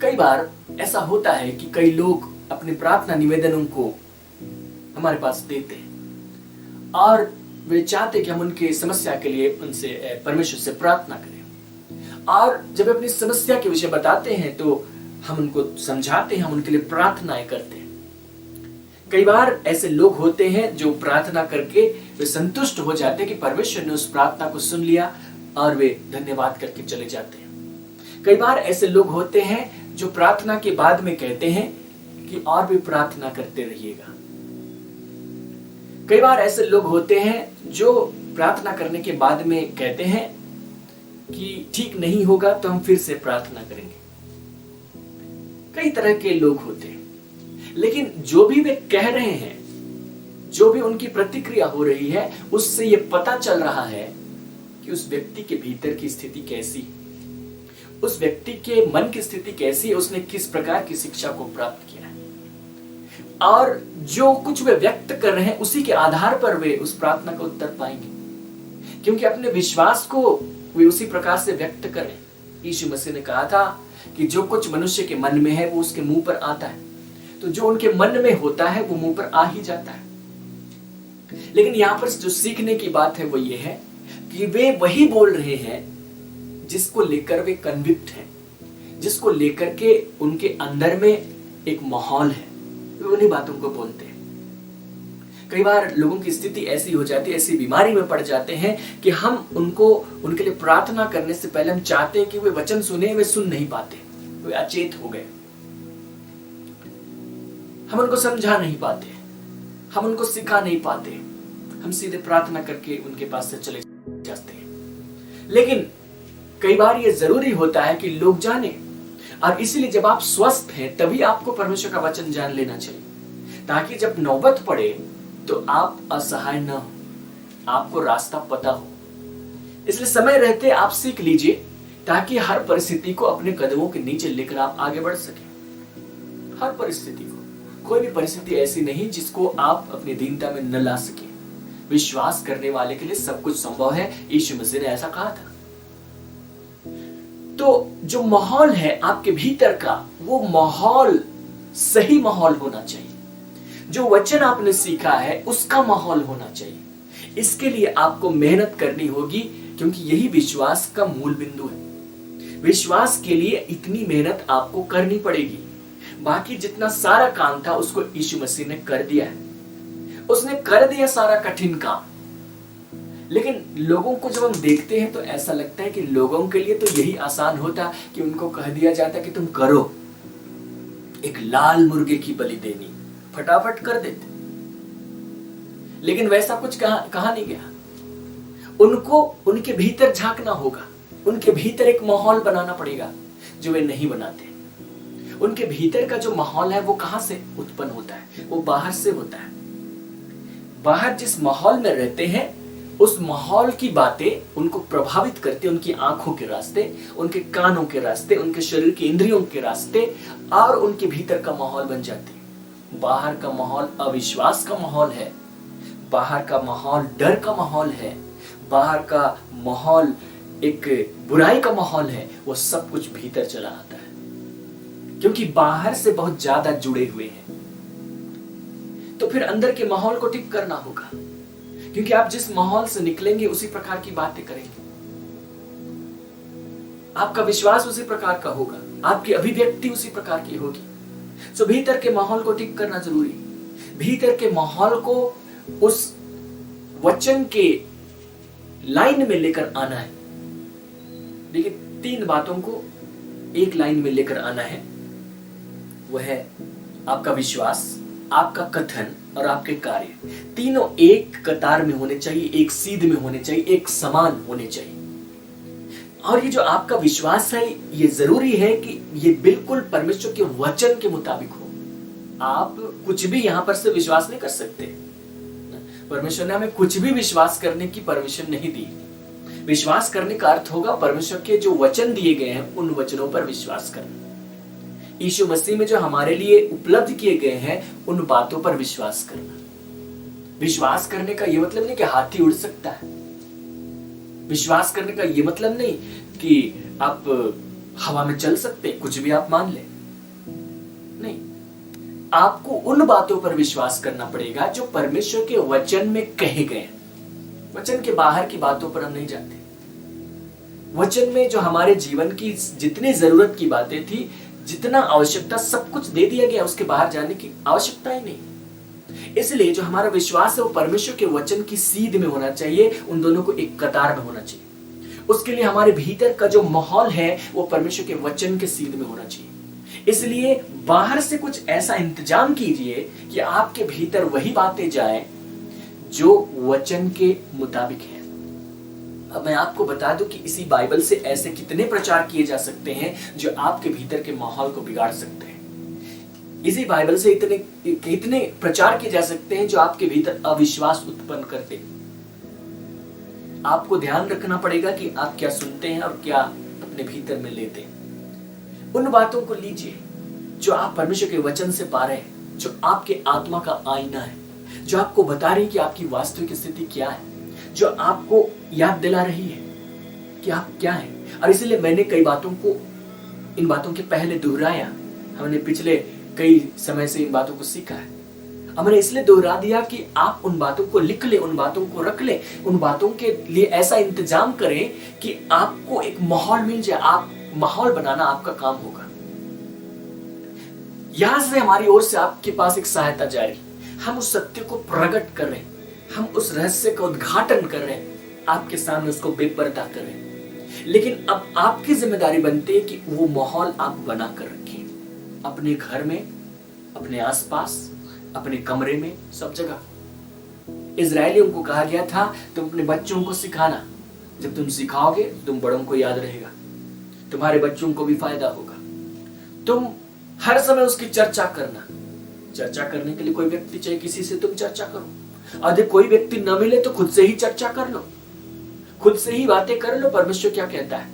कई बार ऐसा होता है कि कई लोग अपने प्रार्थना निवेदनों को हमारे पास देते हैं, और वे चाहते कि हम उनके समस्या के लिए उनसे परमेश्वर से प्रार्थना करें। और जब अपनी समस्या के विषय बताते हैं तो हम उनको समझाते हैं, हम उनके लिए प्रार्थनाएं करते हैं। कई बार ऐसे लोग होते हैं जो प्रार्थना करके वे संतुष्ट हो जाते हैं कि परमेश्वर ने उस प्रार्थना को सुन लिया, और वे धन्यवाद करके चले जाते हैं। कई बार ऐसे लोग होते हैं जो प्रार्थना के बाद में कहते हैं कि और भी प्रार्थना करते रहिएगा। कई बार ऐसे लोग होते हैं जो प्रार्थना करने के बाद में कहते हैं कि ठीक नहीं होगा तो हम फिर से प्रार्थना करेंगे। कई तरह के लोग होते हैं, लेकिन जो भी वे कह रहे हैं, जो भी उनकी प्रतिक्रिया हो रही है, उससे ये पता चल रहा है कि उस व्यक्ति के भीतर की स्थिति कैसी है, उस व्यक्ति के मन की स्थिति कैसी है, उसने किस प्रकार की शिक्षा को प्राप्त किया है, और जो कुछ वे व्यक्त कर रहे हैं उसी के आधार पर वे उस प्रार्थना का उत्तर पाएंगे, क्योंकि अपने विश्वास को वे उसी प्रकार से व्यक्त करें। यीशु मसीह ने कहा था कि जो कुछ मनुष्य के मन में है वो उसके मुंह पर आता है, तो जो उनके मन में होता है वो मुंह पर आ ही जाता है। लेकिन यहाँ पर जो सीखने की बात है वो ये है कि वे वही बोल रहे हैं जिसको लेकर वे कन्विक्ट हैं, जिसको लेकर के उनके अंदर में एक माहौल है, वे उन्हीं बातों को बोलते हैं। कई बार लोगों की स्थिति ऐसी हो जाती है, ऐसी बीमारी में पड़ जाते हैं कि हम उनके लिए प्रार्थना करने से पहले हम चाहते हैं कि वे वचन सुने, वे सुन नहीं पाते, वे अचेत हो गए। हम उनको समझा नहीं पाते, हम उनको सिखा नहीं पाते, हम सीधे प्रार्थना करके उनके पास से चले जाते हैं। लेकिन कई बार ये जरूरी होता है कि लोग जाने, और इसीलिए जब आप स्वस्थ हैं तभी आपको परमेश्वर का वचन जान लेना चाहिए, ताकि जब नौबत पड़े तो आप असहाय न हो, आपको रास्ता पता हो। इसलिए समय रहते आप सीख लीजिए, ताकि हर परिस्थिति को अपने कदमों के नीचे लेकर आप आगे बढ़ सके। हर परिस्थिति को, कोई भी परिस्थिति ऐसी नहीं जिसको आप अपनी दीनता में न ला सके। विश्वास करने वाले के लिए सब कुछ संभव है, यीशु मसीह ने ऐसा कहा था। तो जो माहौल है आपके भीतर का, वो माहौल सही माहौल होना चाहिए। जो वचन आपने सीखा है उसका माहौल होना चाहिए। इसके लिए आपको मेहनत करनी होगी, क्योंकि यही विश्वास का मूल बिंदु है। विश्वास के लिए इतनी मेहनत आपको करनी पड़ेगी। बाकी जितना सारा काम था उसको यीशु मसीह ने कर दिया है, उसने कर दिया सारा कठिन काम। लेकिन लोगों को जब हम देखते हैं तो ऐसा लगता है कि लोगों के लिए तो यही आसान होता कि उनको कह दिया जाता कि तुम करो, एक लाल मुर्गे की बलि देनी, फटाफट कर देते। लेकिन वैसा कुछ कहा नहीं गया। उनको उनके भीतर झांकना होगा, उनके भीतर एक माहौल बनाना पड़ेगा जो वे नहीं बनाते। उनके भीतर का जो माहौल है वो कहां से उत्पन्न होता है? वो बाहर से होता है। बाहर जिस माहौल में रहते हैं उस माहौल की बातें उनको प्रभावित करती है, उनकी आंखों के रास्ते, उनके कानों के रास्ते, उनके शरीर के इंद्रियों के रास्ते, और उनके भीतर का माहौल बन जाती है। बाहर का माहौल अविश्वास का माहौल है, बाहर का माहौल डर का माहौल है, बाहर का माहौल एक बुराई का माहौल है। वो सब कुछ भीतर चला आता है, क्योंकि बाहर से बहुत ज्यादा जुड़े हुए हैं। तो फिर अंदर के माहौल को ठीक करना होगा, क्योंकि आप जिस माहौल से निकलेंगे उसी प्रकार की बातें करेंगे। आपका विश्वास उसी प्रकार का होगा, आपकी अभिव्यक्ति उसी प्रकार की होगी। तो भीतर के माहौल को ठीक करना जरूरी। भीतर के माहौल को उस वचन के लाइन में लेकर आना है। देखिए, 3 बातों को एक लाइन में लेकर आना है। वह है आपका विश्वास, आपका कथन और आपके कार्य। तीनों एक कतार में होने चाहिए, एक सीध में होने चाहिए, एक समान होने चाहिए। और ये जो आपका विश्वास है, ये जरूरी है कि ये बिल्कुल परमेश्वर के वचन के मुताबिक हो। आप कुछ भी यहां पर से विश्वास नहीं कर सकते। परमेश्वर ने हमें कुछ भी विश्वास करने की परमिशन नहीं दी। विश्वास करने का अर्थ होगा परमेश्वर के जो वचन दिए गए हैं उन वचनों पर विश्वास करना। यीशु मसीह में जो हमारे लिए उपलब्ध किए गए हैं उन बातों पर विश्वास करना। विश्वास करने का ये मतलब नहीं कि हाथी उड़ सकता है। विश्वास करने का ये मतलब नहीं कि आप हवा में चल सकते, कुछ भी आप मान लें। नहीं, आपको उन बातों पर विश्वास करना पड़ेगा जो परमेश्वर के वचन में कहे गए हैं। वचन के बाहर की बातों पर हम नहीं जाते। वचन में जो हमारे जीवन की जितनी जरूरत की बातें थी, जितना आवश्यकता, सब कुछ दे दिया गया। उसके बाहर जाने की आवश्यकता ही नहीं। इसलिए जो हमारा विश्वास है वो परमेश्वर के वचन की सीध में होना चाहिए, उन दोनों को एक कतार में होना चाहिए। उसके लिए हमारे भीतर का जो माहौल है वो परमेश्वर के वचन के सीध में होना चाहिए। इसलिए बाहर से कुछ ऐसा इंतजाम कीजिए कि आपके भीतर वही बातें जाए जो वचन के मुताबिक है। अब मैं आपको बता दूं कि इसी बाइबल से ऐसे कितने प्रचार किए जा सकते हैं जो आपके भीतर के माहौल को बिगाड़ सकते हैं। इसी बाइबल से इतने प्रचार किए जा सकते हैं जो आपके भीतर अविश्वास उत्पन्न करते हैं। आपको ध्यान रखना पड़ेगा कि आप क्या सुनते हैं और क्या अपने भीतर में लेते हैं। उन बातों को लीजिए जो आप परमेश्वर के वचन से पा रहे हैं, जो आपके आत्मा का आईना है, जो आपको बता रही है कि आपकी वास्तविक स्थिति क्या है, जो आपको याद दिला रही है कि आप क्या हैं। और इसलिए मैंने कई बातों को, इन बातों के पहले दोहराया। हमने पिछले कई समय से इन बातों को सीखा है अब मैंने इसलिए दोहरा दिया कि आप उन बातों को लिख ले, उन बातों को रख ले, उन बातों के लिए ऐसा इंतजाम करें कि आपको एक माहौल मिल जाए। आप माहौल बनाना आपका काम होगा। यहां से हमारी ओर से आपके पास एक सहायता जारी, हम उस सत्य को प्रकट कर रहे हैं, हम उस रहस्य का उद्घाटन कर रहे हैं, आपके सामने उसको बेपर्दा कर रहे हैं। लेकिन अब आपकी जिम्मेदारी बनती है कि वो माहौल आप बना कर रखें, अपने घर में, अपने आसपास, अपने कमरे में, सब जगह। इजरायलियों को कहा गया था तुम अपने बच्चों को सिखाना, जब तुम सिखाओगे तुम बड़ों को याद रहेगा, तुम्हारे बच्चों को भी फायदा होगा। तुम हर समय उसकी चर्चा करना। चर्चा करने के लिए कोई व्यक्ति चाहिए, किसी से तुम चर्चा करो। यदि कोई व्यक्ति न मिले तो खुद से ही चर्चा कर लो, खुद से ही बातें कर लो। परमेश्वर क्या कहता है,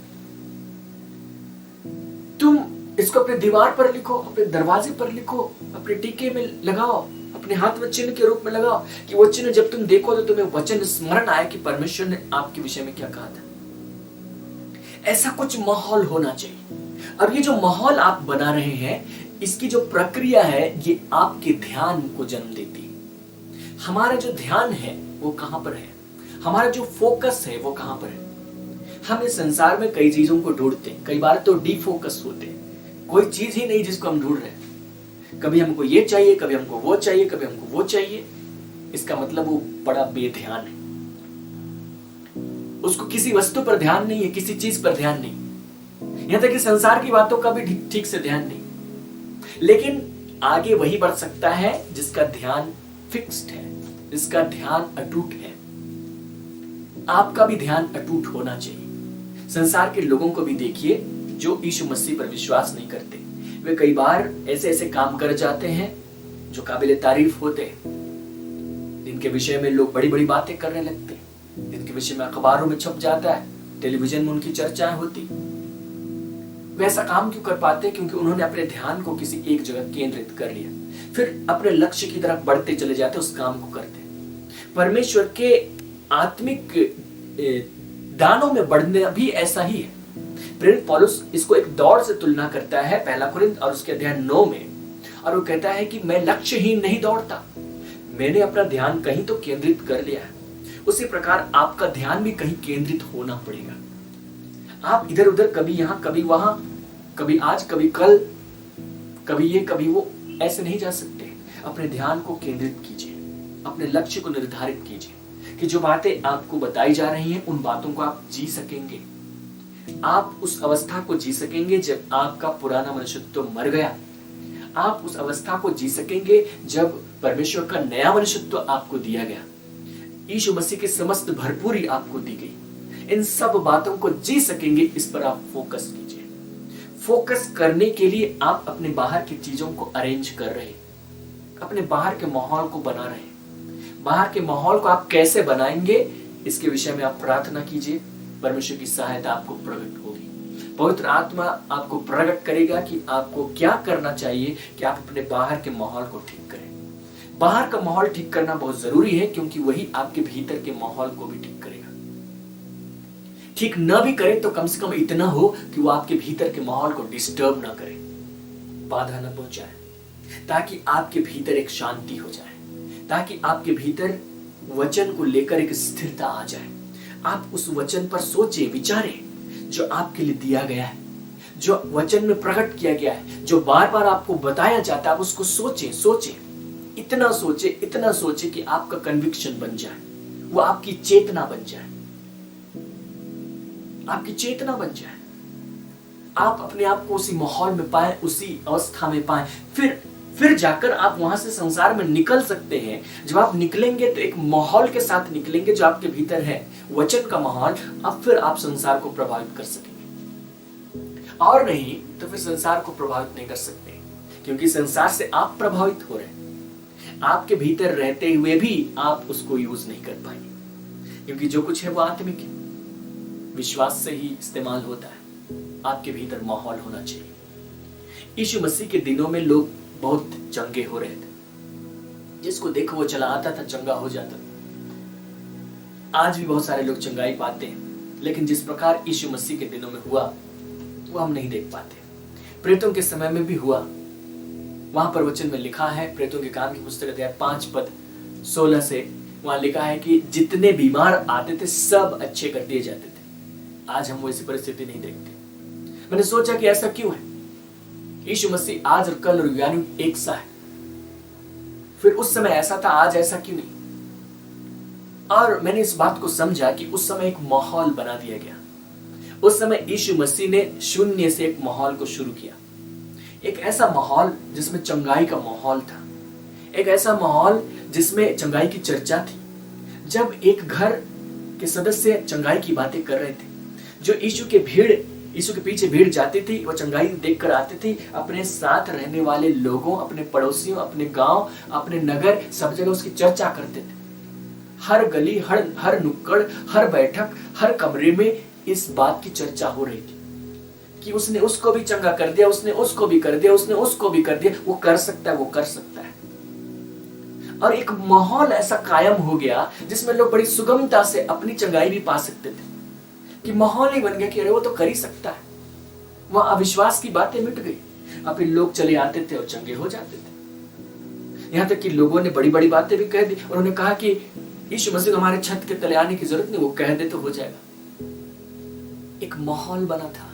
तुम इसको अपने दीवार पर लिखो, अपने दरवाजे पर लिखो, अपने टीके में लगाओ, अपने हाथ में चिन्ह के रूप में लगाओ, कि वो चिन्ह जब तुम देखो तो तुम्हें वचन स्मरण आए कि परमेश्वर ने आपके विषय में क्या कहा था। ऐसा कुछ माहौल होना चाहिए। अब ये जो माहौल आप बना रहे हैं, इसकी जो प्रक्रिया है ये आपके ध्यान को जन्म देती है। हमारा जो ध्यान है वो कहां पर है, हमारा जो फोकस है वो कहां पर है। हम इस संसार में कई चीजों को ढूंढते हैं, कई बार तो डिफोकस होते हैं, कोई चीज ही नहीं जिसको हम ढूंढ रहे हैं। कभी हमको ये चाहिए, कभी हमको वो चाहिए, कभी हमको वो चाहिए। इसका मतलब वो बड़ा बेध्यान है, उसको किसी वस्तु पर ध्यान नहीं है, किसी चीज पर ध्यान नहीं, यहां तक कि संसार की बातों का भी ठीक से ध्यान नहीं। लेकिन आगे वही बढ़ सकता है जिसका ध्यान फिक्स्ड है, जिसका ध्यान अटूट है। आपका भी ध्यान अटूट होना चाहिए। संसार के लोगों को भी देखिए जो यीशु मसीह पर विश्वास नहीं करते, वे कई बार ऐसे ऐसे काम कर जाते हैं जो काबिले तारीफ होते हैं, जिनके विषय में लोग बड़ी बड़ी बातें करने लगते हैं, जिनके विषय में अखबारों में छप जाता है, टेलीविजन में उनकी चर्चाएं होती। वे ऐसा काम क्यों कर पाते हैं? क्योंकि उन्होंने अपने ध्यान को किसी एक जगह केंद्रित कर लिया, फिर अपने लक्ष्य की तरफ बढ़ते चले जाते, उस काम को करते। परमेश्वर के आत्मिक दानों में बढ़ने भी ऐसा ही है। प्रेरित पौलुस इसको एक दौड़ से तुलना करता है, पहला कुरिन्थ और उसके अध्याय 9 में, और वो कहता है कि मैं लक्ष्यहीन नहीं दौड़ता, मैंने अपना ध्यान कहीं तो केंद्रित कर लिया है। उसी प्रकार आपका ध्यान भी कहीं केंद्रित होना पड़ेगा। आप इधर उधर, कभी यहां कभी वहां, कभी आज कभी कल, कभी ये कभी वो, ऐसे नहीं जा सकते। अपने ध्यान को केंद्रित कीजिए, अपने लक्ष्य को निर्धारित कीजिए कि जो बातें आपको बताई जा रही हैं उन बातों को आप जी सकेंगे। आप उस अवस्था को जी सकेंगे जब आपका पुराना मनुष्यत्व मर गया। आप उस अवस्था को जी सकेंगे जब परमेश्वर का नया मनुष्यत्व आपको दिया गया, यीशु मसीह की समस्त भरपूरी आपको दी गई। इन सब बातों को जी सकेंगे, इस पर आप फोकस कीजिए। फोकस करने के लिए आप अपने बाहर की चीजों को अरेंज कर रहे हैं, अपने बाहर के माहौल को बना रहे हैं। बाहर के माहौल को आप कैसे बनाएंगे, इसके विषय में आप प्रार्थना कीजिए। परमेश्वर की सहायता आपको प्रकट होगी। पवित्र आत्मा आपको प्रकट करेगा कि आपको क्या करना चाहिए कि आप अपने बाहर के माहौल को ठीक करें। बाहर का माहौल ठीक करना बहुत जरूरी है, क्योंकि वही आपके भीतर के माहौल को भी ठीक करेगा। ठीक न भी करे तो कम से कम इतना हो कि वो आपके भीतर के माहौल को डिस्टर्ब ना करे, बाधा न पहुंचाए, ताकि आपके भीतर एक शांति हो जाए, ताकि आपके भीतर वचन को लेकर एक स्थिरता आ जाए। आप उस वचन पर सोचे, विचारे जो आपके लिए दिया गया है, जो वचन में प्रकट किया गया है, जो बार बार आपको बताया जाता है। आप उसको सोचे, इतना सोचे कि आपका कन्विक्शन बन जाए, वो आपकी चेतना बन जाए, आपकी चेतना बन जाए। आप अपने आप को उसी माहौल में पाए, उसी अवस्था में पाए, फिर जाकर आप वहां से संसार में निकल सकते हैं। जब आप निकलेंगे तो एक माहौल के साथ निकलेंगे जो आपके भीतर है, वचन का माहौल। अब फिर आप संसार को प्रभावित कर सकेंगे, और नहीं तो फिर संसार को प्रभावित नहीं कर सकते, क्योंकि संसार से आप प्रभावित हो रहे हैं। आपके भीतर रहते हुए भी आप उसको यूज नहीं कर पाएंगे, क्योंकि जो कुछ है वो आत्मिक है, विश्वास से ही इस्तेमाल होता है। आपके भीतर माहौल होना चाहिए। यीशु मसीह के दिनों में लोग बहुत चंगे हो रहे थे, जिसको देखो वो चला आता था, चंगा हो जाता। आज भी बहुत सारे लोग चंगाई पाते हैं, लेकिन जिस प्रकार यीशु मसीह के दिनों में हुआ वो हम नहीं देख पाते। प्रेतों के समय में भी हुआ, वहां पर वचन में लिखा है, प्रेरितों के काम की पुस्तक अध्याय 5 पद 16 से वहां लिखा है कि जितने बीमार आते थे सब अच्छे कर दिए जाते थे। आज हम वैसी परिस्थिति नहीं देखते। मैंने सोचा कि ऐसा क्यों है? यीशु मसीह आज और कल और युगानु एक सा है। फिर उस समय ऐसा था, आज ऐसा क्यों नहीं? और मैंने इस बात को समझा कि उस समय एक माहौल बना दिया गया। उस समय यीशु मसीह ने शून्य से एक माहौल को शुरू किया। एक ऐसा माहौल जिसमें चंगाई का माहौल था, एक ऐसा माहौल जिसमें चंगाई की चर्चा थी। जब एक घर के सदस्य चंगाई की बातें कर रहे थे, जो यीशु के पीछे भीड़ जाती थी, वो चंगाई देखकर आती थी। अपने साथ रहने वाले लोगों, अपने पड़ोसियों, अपने गांव, अपने नगर, सब जगह उसकी चर्चा करते थे। हर गली, हर नुक्कड़, हर बैठक, हर कमरे में इस बात की चर्चा हो रही थी कि उसने उसको भी चंगा कर दिया, उसने उसको भी कर दिया, उसने उसको भी कर दिया, वो कर सकता है, वो कर सकता है। और एक माहौल ऐसा कायम हो गया जिसमें लोग बड़ी सुगमता से अपनी चंगाई भी पा सकते थे, कि माहौल ही बन गया कि अरे वो तो कर ही सकता है। वहां अविश्वास की बातें मिट गई। अब फिर लोग चले आते थे और चंगे हो जाते थे। यहां तक कि लोगों ने बड़ी बड़ी बातें भी कह दी। उन्होंने कहा कि यीशु मसीह को हमारे छत के तले आने की जरूरत नहीं, वो कह दे तो हो जाएगा। एक माहौल बना था।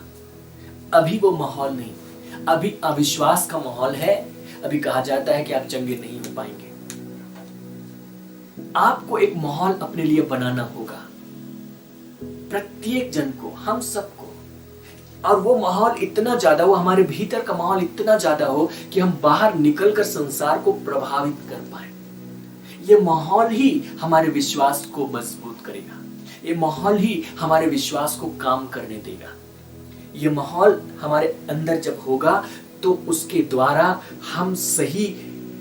अभी वो माहौल नहीं, अभी अविश्वास का माहौल है। अभी कहा जाता है कि आप चंगे नहीं हो पाएंगे। आपको एक माहौल अपने लिए बनाना होगा, प्रत्येक जन को, हम सबको। और वो माहौल इतना ज्यादा हो, हमारे भीतर का माहौल इतना ज्यादा हो कि हम बाहर निकलकर संसार को प्रभावित कर पाए। ये माहौल ही हमारे विश्वास को मजबूत करेगा। ये माहौल ही हमारे विश्वास को काम करने देगा। ये माहौल हमारे अंदर जब होगा तो उसके द्वारा हम सही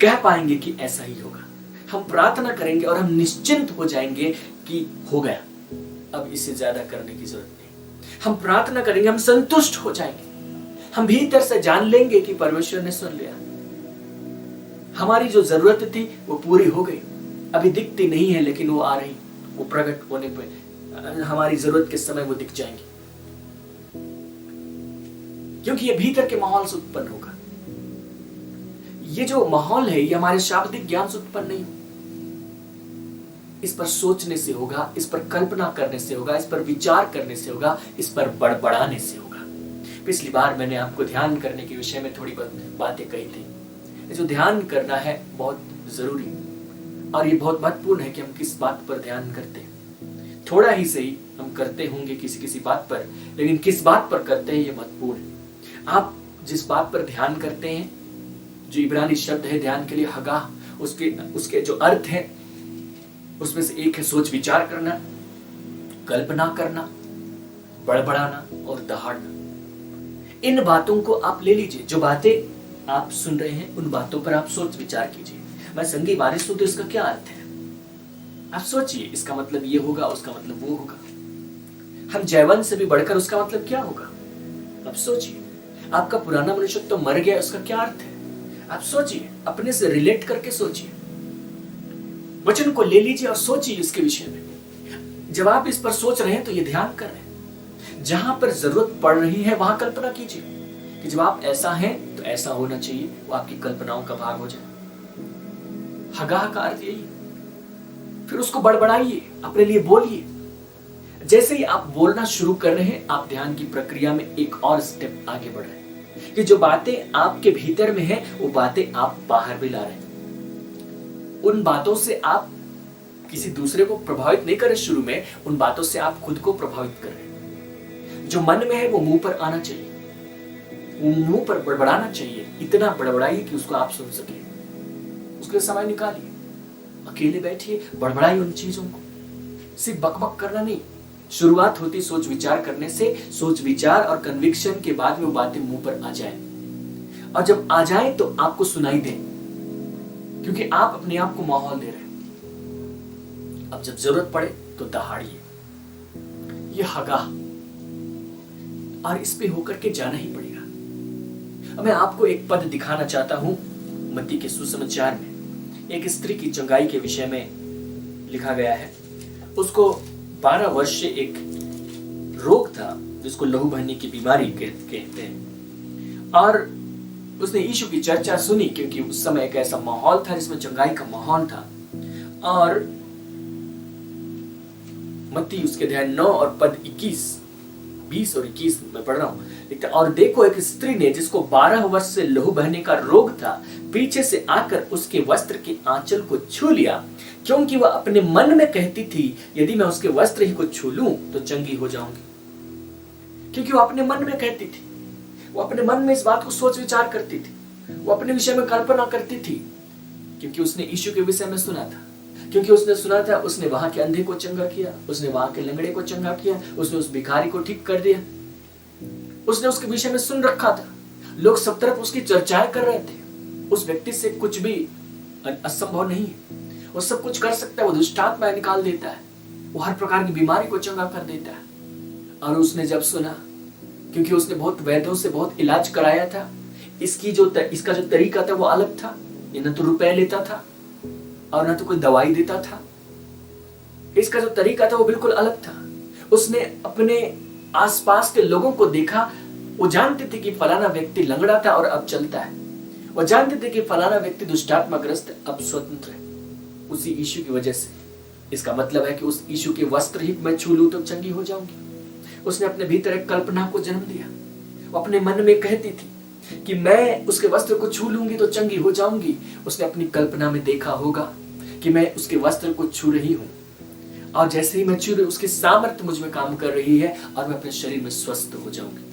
कह पाएंगे कि ऐसा ही होगा। हम प्रार्थना करेंगे और हम निश्चिंत हो जाएंगे कि हो गया, अब इससे ज्यादा करने की जरूरत नहीं। हम प्रार्थना करेंगे, हम संतुष्ट हो जाएंगे। हम भीतर से जान लेंगे कि परमेश्वर ने सुन लिया। हमारी जो जरूरत थी वो पूरी हो गई। अभी दिखती नहीं है लेकिन वो आ रही, वो प्रकट होने पे हमारी जरूरत के समय वो दिख जाएंगी, क्योंकि ये भीतर के माहौल से उत्पन्न होगा। ये जो माहौल है ये हमारे शाब्दिक ज्ञान से उत्पन्न नहीं, इस पर सोचने से होगा, इस पर कल्पना करने से होगा, इस पर विचार करने से होगा, इस पर बड़बड़ाने से होगा। पिछली बार मैंने आपको ध्यान करने के विषय में थोड़ी बहुत बातें कही थी। जो ध्यान करना है बहुत जरूरी, और ये बहुत महत्वपूर्ण है कि हम किस बात पर ध्यान करते हैं। थोड़ा ही सही हम करते होंगे किसी किसी बात पर, लेकिन किस बात पर करते हैं ये महत्वपूर्ण है। आप जिस बात पर ध्यान करते हैं, जो इब्रानी शब्द है ध्यान के लिए हगा, उसके जो अर्थ है उसमें से एक है सोच विचार करना, कल्पना करना, बड़बड़ाना और दहाड़ना। इन बातों को आप ले लीजिए। जो बातें आप सुन रहे हैं उन बातों पर आप सोच विचार कीजिए। मैं संगी बारिश हूं तो इसका क्या अर्थ है, आप सोचिए। इसका मतलब ये होगा, उसका मतलब वो होगा। हम जैवन से भी बढ़कर, उसका मतलब क्या होगा, आप सोचिए। आपका पुराना मनुष्य तो मर गया, उसका क्या अर्थ है, आप सोचिए। अपने से रिलेट करके सोचिए। वचन को ले लीजिए और सोचिए इसके विषय में। जब आप इस पर सोच रहे हैं तो ये ध्यान कर रहे हैं। जहां पर जरूरत पड़ रही है वहां कल्पना कीजिए कि जब आप ऐसा हैं तो ऐसा होना चाहिए, वो आपकी कल्पनाओं का भाग हो जाए। हगाह का अर्थ यही। फिर उसको बड़बड़ाइए, अपने लिए बोलिए। जैसे ही आप बोलना शुरू कर रहे हैं, आप ध्यान की प्रक्रिया में एक और स्टेप आगे बढ़ रहे हैं कि जो बातें आपके भीतर में है वो बातें आप बाहर भी ला रहे हैं। उन बातों से आप किसी दूसरे को प्रभावित नहीं कर रहे शुरू में, उन बातों से आप खुद को प्रभावित कर रहे हैं। जो मन में है वो मुंह पर आना चाहिए, वो मुंह पर बड़बड़ाना चाहिए। इतना बड़बड़ाइए कि उसको आप सुन सके। उसके लिए समय निकालिए, अकेले बैठिए, बड़बड़ाइए उन चीजों को। सिर्फ बकबक करना नहीं। शुरुआत होती सोच विचार करने से। सोच विचार और कन्विक्शन के बाद में वो बातें मुंह पर आ जाए, और जब आ जाए तो आपको सुनाई दे, क्योंकि आप अपने आप को माहौल दे रहे हैं। अब जब जरूरत पड़े तो दहाड़िए। ये हगा, और इस पे होकर के जाना ही पड़ेगा। अब मैं आपको एक पद दिखाना चाहता हूं मत्ती के सुसमाचार में। एक स्त्री की चंगाई के विषय में लिखा गया है। उसको 12 वर्ष से एक रोग था जिसको लहू बहने की बीमारी कहते हैं, और उसने यीशु की चर्चा सुनी, क्योंकि उस समय एक ऐसा माहौल था जिसमें चंगाई का माहौल था। और मत्ती उसके अध्याय 9 और पद 20 और 21 में पढ़ रहा हूं, लिखता है, और देखो एक स्त्री ने जिसको 12 वर्ष से लहू बहने का रोग था, पीछे से आकर उसके वस्त्र के आंचल को छू लिया, क्योंकि वह अपने मन में कहती थी, यदि मैं उसके वस्त्र ही को छू लूं तो चंगी हो जाऊंगी। क्योंकि वो अपने मन में कहती थी, वो अपने मन में इस बात को सोच विचार करती थी, वो अपने विषय में कल्पना करती थी, क्योंकि उसने यीशु के विषय में सुना था, क्योंकि उसने सुना था उसने वहां के अंधे को चंगा किया, उसने वहां के लंगड़े को चंगा किया, उसने उस भिखारी को ठीक कर दिया, उसने उसके विषय में सुन रखा था। लोग सब तरफ उसकी चर्चाएं कर रहे थे। उस व्यक्ति से कुछ भी असंभव नहीं है, वो सब कुछ कर सकता है, वो दुष्ट आत्मा निकाल देता है, वो हर प्रकार की बीमारी को चंगा कर देता है। और उसने जब सुना, क्योंकि उसने बहुत वैद्यों से बहुत इलाज कराया था, इसका जो तरीका था वो अलग था, ये न तो रुपए लेता था और न तो कोई दवाई देता था, इसका जो तरीका था वो बिल्कुल अलग था। उसने अपने आसपास के लोगों को देखा, वो जानते थे कि फलाना व्यक्ति लंगड़ा था और अब चलता है, वो जानते थे कि फलाना व्यक्ति दुष्टात्माग्रस्त अब स्वतंत्र है, उसी यीशु की वजह से। इसका मतलब है कि उस यीशु के वस्त्र ही मैं छू लूं तो चंगी हो जाऊंगी। उसने अपने भीतर एक कल्पना को जन्म दिया, वो अपने मन में कहती थी कि मैं उसके वस्त्र को छू लूंगी तो चंगी हो जाऊंगी। उसने अपनी कल्पना में देखा होगा कि मैं उसके वस्त्र को छू रही हूं, और जैसे ही मैं छू रही, उसकी सामर्थ्य मुझ में काम कर रही है और मैं अपने शरीर में स्वस्थ हो जाऊंगी।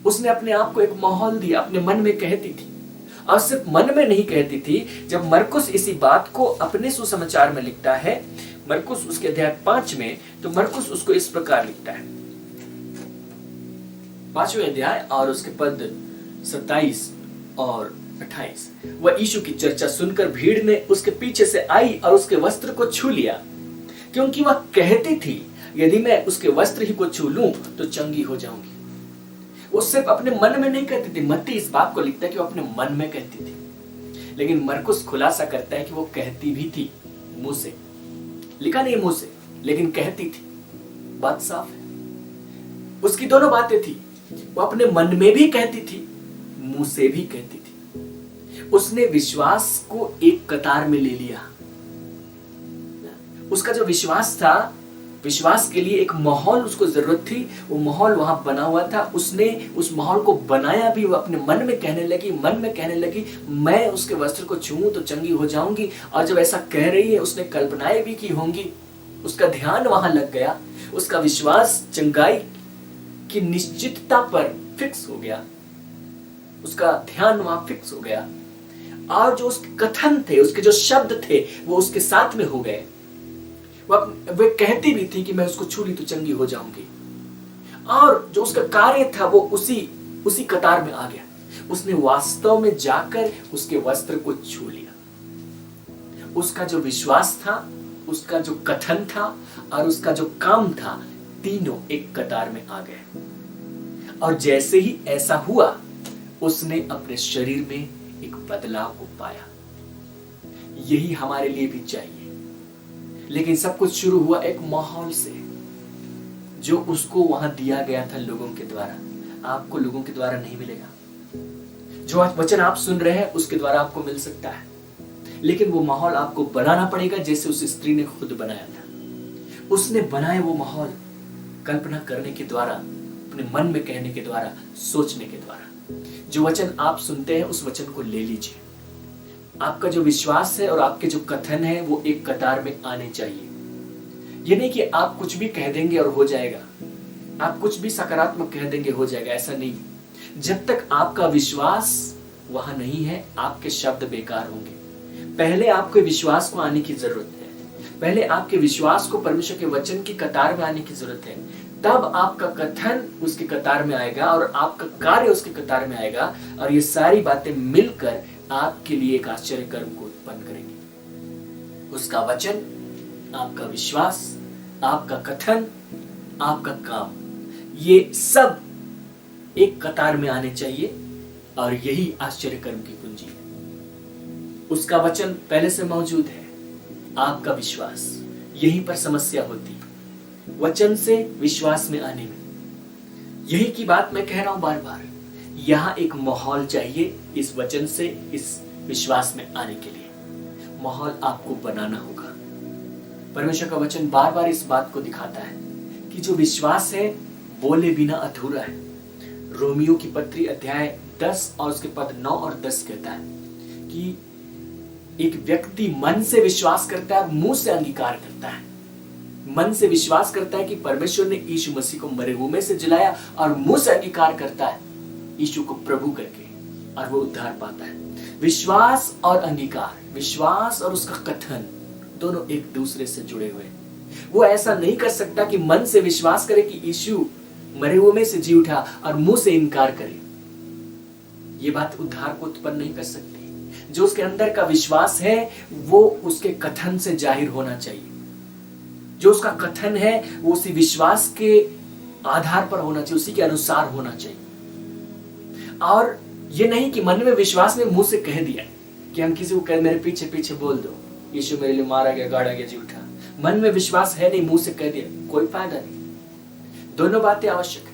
उसने अपने आप को एक माहौल दिया, अपने मन में कहती थी, और सिर्फ मन में नहीं कहती थी। जब मरकुस इसी बात को अपने सुसमाचार में लिखता है, मरकुस उसके अध्याय 5 में, तो मरकुस उसको इस प्रकार लिखता है, 5वें अध्याय और उसके पद 27 और 28। वह यीशु की चर्चा सुनकर भीड़ में उसके पीछे से आई और उसके वस्त्र को छू लिया, क्योंकि वह कहती थी, यदि मैं उसके वस्त्र ही को छू लूं तो चंगी हो जाऊंगी। वो सिर्फ अपने मन में नहीं कहती थी। मत्ती इस बात को लिखता है कि वो अपने मन में कहती थी, लेकिन मरकुस खुलासा करता है कि वो कहती भी थी मुंह से, लिखा नहीं मुंह से, लेकिन कहती थी। बात साफ है, उसकी दोनों बातें थी। वो अपने मन में भी कहती थी, मुंह से भी कहती थी। उसने विश्वास को एक कतार में ले लिया। उसका जो विश्वास था, विश्वास के लिए एक माहौल उसको जरूरत थी, वो माहौल वहां बना हुआ था। उसने उस माहौल को बनाया भी। वो अपने मन में कहने लगी मैं उसके वस्त्र को छूऊं तो चंगी हो जाऊंगी। और जब ऐसा कह रही है, उसने कल्पनाएं भी की होंगी, उसका ध्यान वहां लग गया, उसका विश्वास चंगाई की निश्चितता पर फिक्स हो गया, उसका ध्यान वहां फिक्स हो गया। और जो उसके कथन थे, उसके जो शब्द थे, वो उसके साथ में हो गए। वे कहती भी थी कि मैं उसको छू ली तो चंगी हो जाऊंगी, और जो उसका कार्य था वो उसी कतार में आ गया। उसने वास्तव में जाकर उसके वस्त्र को छू लिया। उसका जो विश्वास था, उसका जो कथन था और उसका जो काम था, तीनों एक कतार में आ गए। और जैसे ही ऐसा हुआ, उसने अपने शरीर में एक बदलाव को पाया। यही हमारे लिए भी चाहिए। लेकिन सब कुछ शुरू हुआ एक माहौल से, जो उसको वहां दिया गया था लोगों के द्वारा। आपको लोगों के द्वारा नहीं मिलेगा। जो आज वचन आप सुन रहे हैं उसके द्वारा आपको मिल सकता है, लेकिन वो माहौल आपको बनाना पड़ेगा, जैसे उस स्त्री ने खुद बनाया था। उसने बनाया वो माहौल कल्पना करने के द्वारा, अपने मन में कहने के द्वारा, सोचने के द्वारा। जो वचन आप सुनते हैं उस वचन को ले लीजिए। आपका जो विश्वास है और आपके जो कथन है वो एक कतार में आने चाहिए। ये नहीं कि आप कुछ भी कह देंगे और हो जाएगा, आप कुछ भी सकारात्मक कह देंगे हो जाएगा, ऐसा नहीं। जब तक आपका विश्वास वहां नहीं है, आपके शब्द बेकार होंगे। पहले आपके विश्वास को आने की जरूरत है, पहले आपके विश्वास को परमेश्वर के वचन की कतार में आने की जरूरत है। तब आपका कथन उसके कतार में आएगा और आपका कार्य उसके कतार में आएगा, और ये सारी बातें मिलकर आपके लिए एक आश्चर्य कर्म को उत्पन्न करेंगे। उसका वचन, आपका विश्वास, आपका कथन, आपका काम, ये सब एक कतार में आने चाहिए, और यही आश्चर्य कर्म की कुंजी है। उसका वचन पहले से मौजूद है, आपका विश्वास, यहीं पर समस्या होती, वचन से विश्वास में आने में। यही की बात मैं कह रहा हूं बार बार यहाँ एक माहौल चाहिए इस वचन से, इस विश्वास में आने के लिए माहौल आपको बनाना होगा। परमेश्वर का वचन बार बार इस बात को दिखाता है कि जो विश्वास है बोले बिना अधूरा है। रोमियो की पत्री अध्याय 10 और उसके पद 9 और 10 कहता है कि एक व्यक्ति मन से विश्वास करता है, मुंह से अंगीकार करता है। मन से विश्वास करता है कि परमेश्वर ने यीशु मसीह को मरे हुए में से जिलाया, और मुंह से अंगीकार करता है यीशु को प्रभु करके, और वो उद्धार पाता है। विश्वास और अंगीकार, विश्वास और उसका कथन दोनों एक दूसरे से जुड़े हुए हैं। वो ऐसा नहीं कर सकता कि मन से विश्वास करे कि यीशु मरे हुए में से जी उठा और मुंह से इनकार करे। ये बात उद्धार को उत्पन्न नहीं कर सकती। जो उसके अंदर का विश्वास है वो उसके कथन से जाहिर होना चाहिए। जो उसका कथन है वो उसी विश्वास के आधार पर होना चाहिए, उसी के अनुसार होना चाहिए। और ये नहीं कि मन में विश्वास में मुंह से कह दिया कि हम किसी को कह मेरे पीछे पीछे बोल दो यीशु मेरे लिए मारा गया, गाड़ा गया, जी उठा। मन में विश्वास है नहीं, मुंह से कह दिया, कोई फायदा नहीं। दोनों बातें आवश्यक है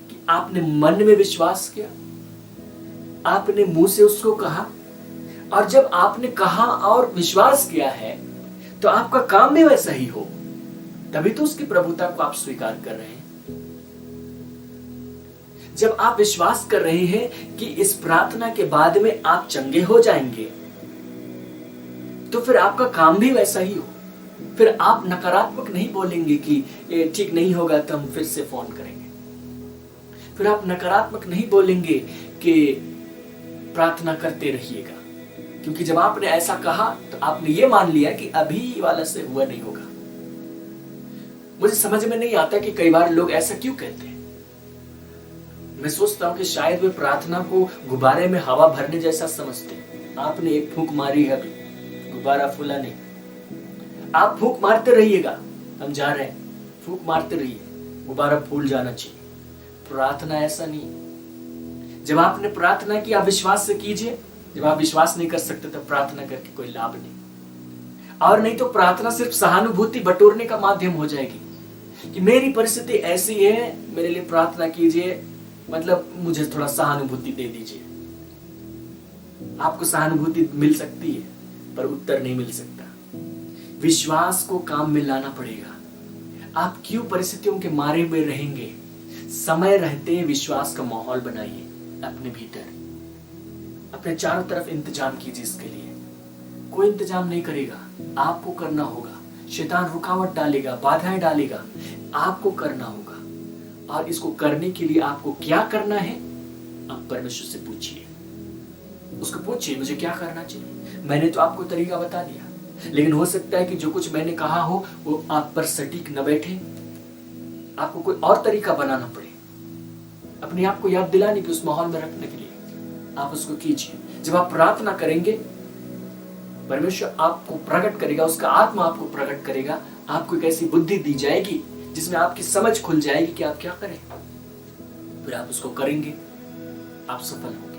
कि आपने मन में विश्वास किया, आपने मुंह से उसको कहा, और जब आपने कहा और विश्वास किया है तो आपका काम भी वैसा ही हो, तभी तो उसकी प्रभुता को आप स्वीकार कर रहे हैं। जब आप विश्वास कर रहे हैं कि इस प्रार्थना के बाद में आप चंगे हो जाएंगे, तो फिर आपका काम भी वैसा ही हो। फिर आप नकारात्मक नहीं बोलेंगे कि ये ठीक नहीं होगा तो हम फिर से फोन करेंगे। फिर आप नकारात्मक नहीं बोलेंगे कि प्रार्थना करते रहिएगा, क्योंकि जब आपने ऐसा कहा तो आपने ये मान लिया कि अभी वाला से हुआ नहीं होगा। मुझे समझ में नहीं आता कि कई बार लोग ऐसा क्यों कहते हैं। मैं सोचता हूं कि शायद वे प्रार्थना को गुब्बारे में हवा भरने जैसा समझते हैं। आपने एक फूंक मारी है, अभी गुब्बारा फूला नहीं, आप फूंक मारते रहिएगा, हम जा रहे हैं, फूंक मारते रहिए, गुब्बारा फूल जाना चाहिए। प्रार्थना ऐसा नहीं। जब आपने प्रार्थना की, आप विश्वास से कीजिए। जब आप विश्वास नहीं कर सकते तो प्रार्थना करके कोई लाभ नहीं। और नहीं तो प्रार्थना सिर्फ सहानुभूति बटोरने का माध्यम हो जाएगी कि मेरी परिस्थिति ऐसी है, मेरे लिए प्रार्थना कीजिए, मतलब मुझे थोड़ा सहानुभूति दे दीजिए। आपको सहानुभूति मिल सकती है पर उत्तर नहीं मिल सकता। विश्वास को काम में लाना पड़ेगा। आप क्यों परिस्थितियों के मारे हुए रहेंगे? समय रहते विश्वास का माहौल बनाइए अपने भीतर, अपने चारों तरफ इंतजाम कीजिए। इसके लिए कोई इंतजाम नहीं करेगा, आपको करना होगा। शैतान रुकावट डालेगा, बाधाएं डालेगा, आपको करना होगा। और इसको करने के लिए आपको क्या करना है, आप परमेश्वर से पूछिए। उसको पूछिए मुझे क्या करना चाहिए। मैंने तो आपको तरीका बता दिया, लेकिन हो सकता है कि जो कुछ मैंने कहा हो वो आप पर सटीक न बैठे, आपको कोई और तरीका बनाना पड़े। अपने आप को याद दिलाने की उस माहौल में रखने के लिए आप उसको कीजिए। जब आप प्रार्थना करेंगे, परमेश्वर आपको प्रकट करेगा, उसका आत्मा आपको प्रकट करेगा। आपको एक ऐसी बुद्धि दी जाएगी जिसमें आपकी समझ खुल जाएगी कि आप क्या करें। फिर आप उसको करेंगे, आप सफल होंगे।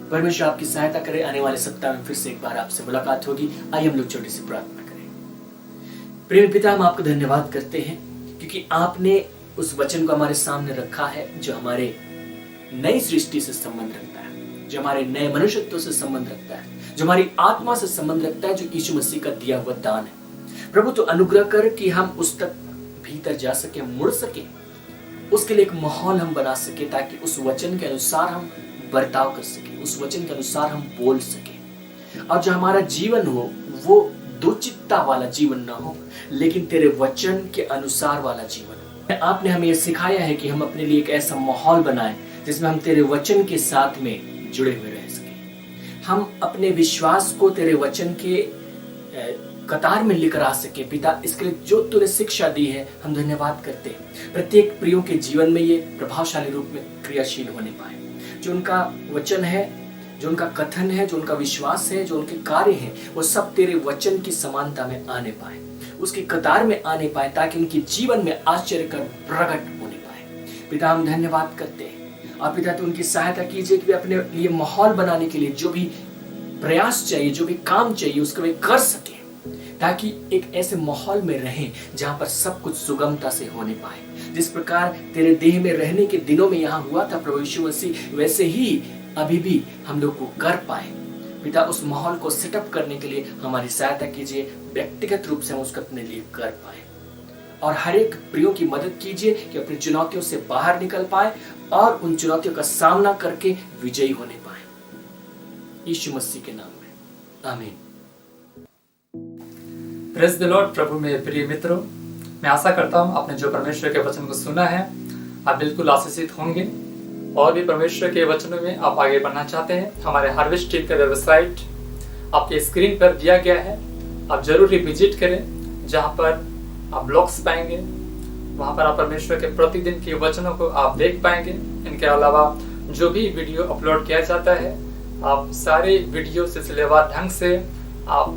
परमेश्वर आपकी सहायता करे। आने वाले सप्ताह में फिर से एक बार आपसे मुलाकात होगी। आइए हम लोग छोटी सी प्रार्थना करें। प्रेम पिता, हम आपको धन्यवाद करते हैं क्योंकि आपने उस वचन को हमारे सामने रखा है जो हमारे नई सृष्टि से संबंध रखता है, जो हमारे नए मनुष्यत्व से संबंध रखता है, जो हमारी आत्मा से संबंध रखता है, जो यीशु मसीह का दिया हुआ दान है। प्रभु तो अनुग्रह कर कि हम उस तक भीतर जा सके, मुड़ सके, उसके लिए एक माहौल हम बना सके ताकि उस वचन के अनुसार हम बर्ताव कर सके, उस वचन के अनुसार हम बोल सके। और जो हमारा जीवन हो वो दुचित्ता वाला जीवन ना हो, लेकिन तेरे वचन के अनुसार वाला जीवन हो। आपने हमें यह सिखाया है कि हम अपने लिए एक ऐसा माहौल बनाएं जिसमें हम तेरे वचन के साथ में जुड़े हुए रह सके। हम अपने विश्वास को तेरे वचन के कतार में लेकर आ सके। पिता, इसके लिए जो तूने शिक्षा दी है हम धन्यवाद करते हैं। प्रत्येक प्रियों के जीवन में ये प्रभावशाली रूप में क्रियाशील होने पाए। जो उनका वचन है, जो उनका कथन है, जो उनका विश्वास है, जो उनके कार्य हैं, वो सब तेरे वचन की समानता में आने पाए, उसकी कतार में आने पाए, ताकि उनके जीवन में आश्चर्य कर प्रकट होने पाए। पिता, हम धन्यवाद करते हैं। और पिता, तू उनकी सहायता कीजिए कि वे अपने लिए माहौल बनाने के लिए जो भी प्रयास चाहिए, जो भी काम चाहिए, उसको वे कर सके। ताकि एक ऐसे माहौल में रहें जहां पर सब कुछ सुगमता से होने पाए। जिस प्रकार तेरे देह में रहने के दिनों में यहाँ हुआ था प्रभु यीशु मसीह, वैसे ही अभी भी हम लोग को कर पाए। पिता, उस माहौल को सेटअप करने के लिए हमारी सहायता कीजिए, व्यक्तिगत रूप से हम उसको अपने लिए कर पाए, और हर एक प्रियो की मदद कीजिए कि अपनी चुनौतियों से बाहर निकल पाए और उन चुनौतियों का सामना करके विजयी होने पाए, यीशु मसीह के नाम में, आमीन। Praise the Lord. प्रभु में प्रिय मित्रों, मैं आशा करता हूँ आपने जो परमेश्वर के वचन को सुना है आप बिल्कुल आशीषित होंगे और भी परमेश्वर के वचनों में आप आगे बढ़ना चाहते हैं। हमारे हार्वेस्ट टीम का वेबसाइट आपके स्क्रीन पर दिया गया है, आप जरूर विजिट करें, जहाँ पर आप ब्लॉग्स पाएंगे, वहाँ पर आप परमेश्वर के प्रतिदिन के वचनों को आप देख पाएंगे। इनके अलावा जो भी वीडियो अपलोड किया जाता है आप सारे वीडियो सिलसिलेवार ढंग से आप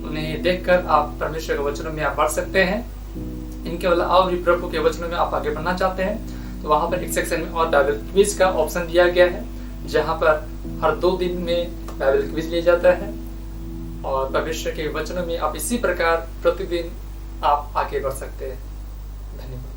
उन्हें देखकर आप परमेश्वर के वचनों में आप पढ़ सकते हैं। इनके अलावा और भी प्रभु के वचनों में आप आगे बढ़ना चाहते हैं तो वहाँ पर एक सेक्शन में और बाइबल क्विज का ऑप्शन दिया गया है, जहाँ पर हर 2 दिन में बाइबल क्विज लिया जाता है और परमेश्वर के वचनों में आप इसी प्रकार प्रतिदिन आप आगे बढ़ सकते हैं। धन्यवाद।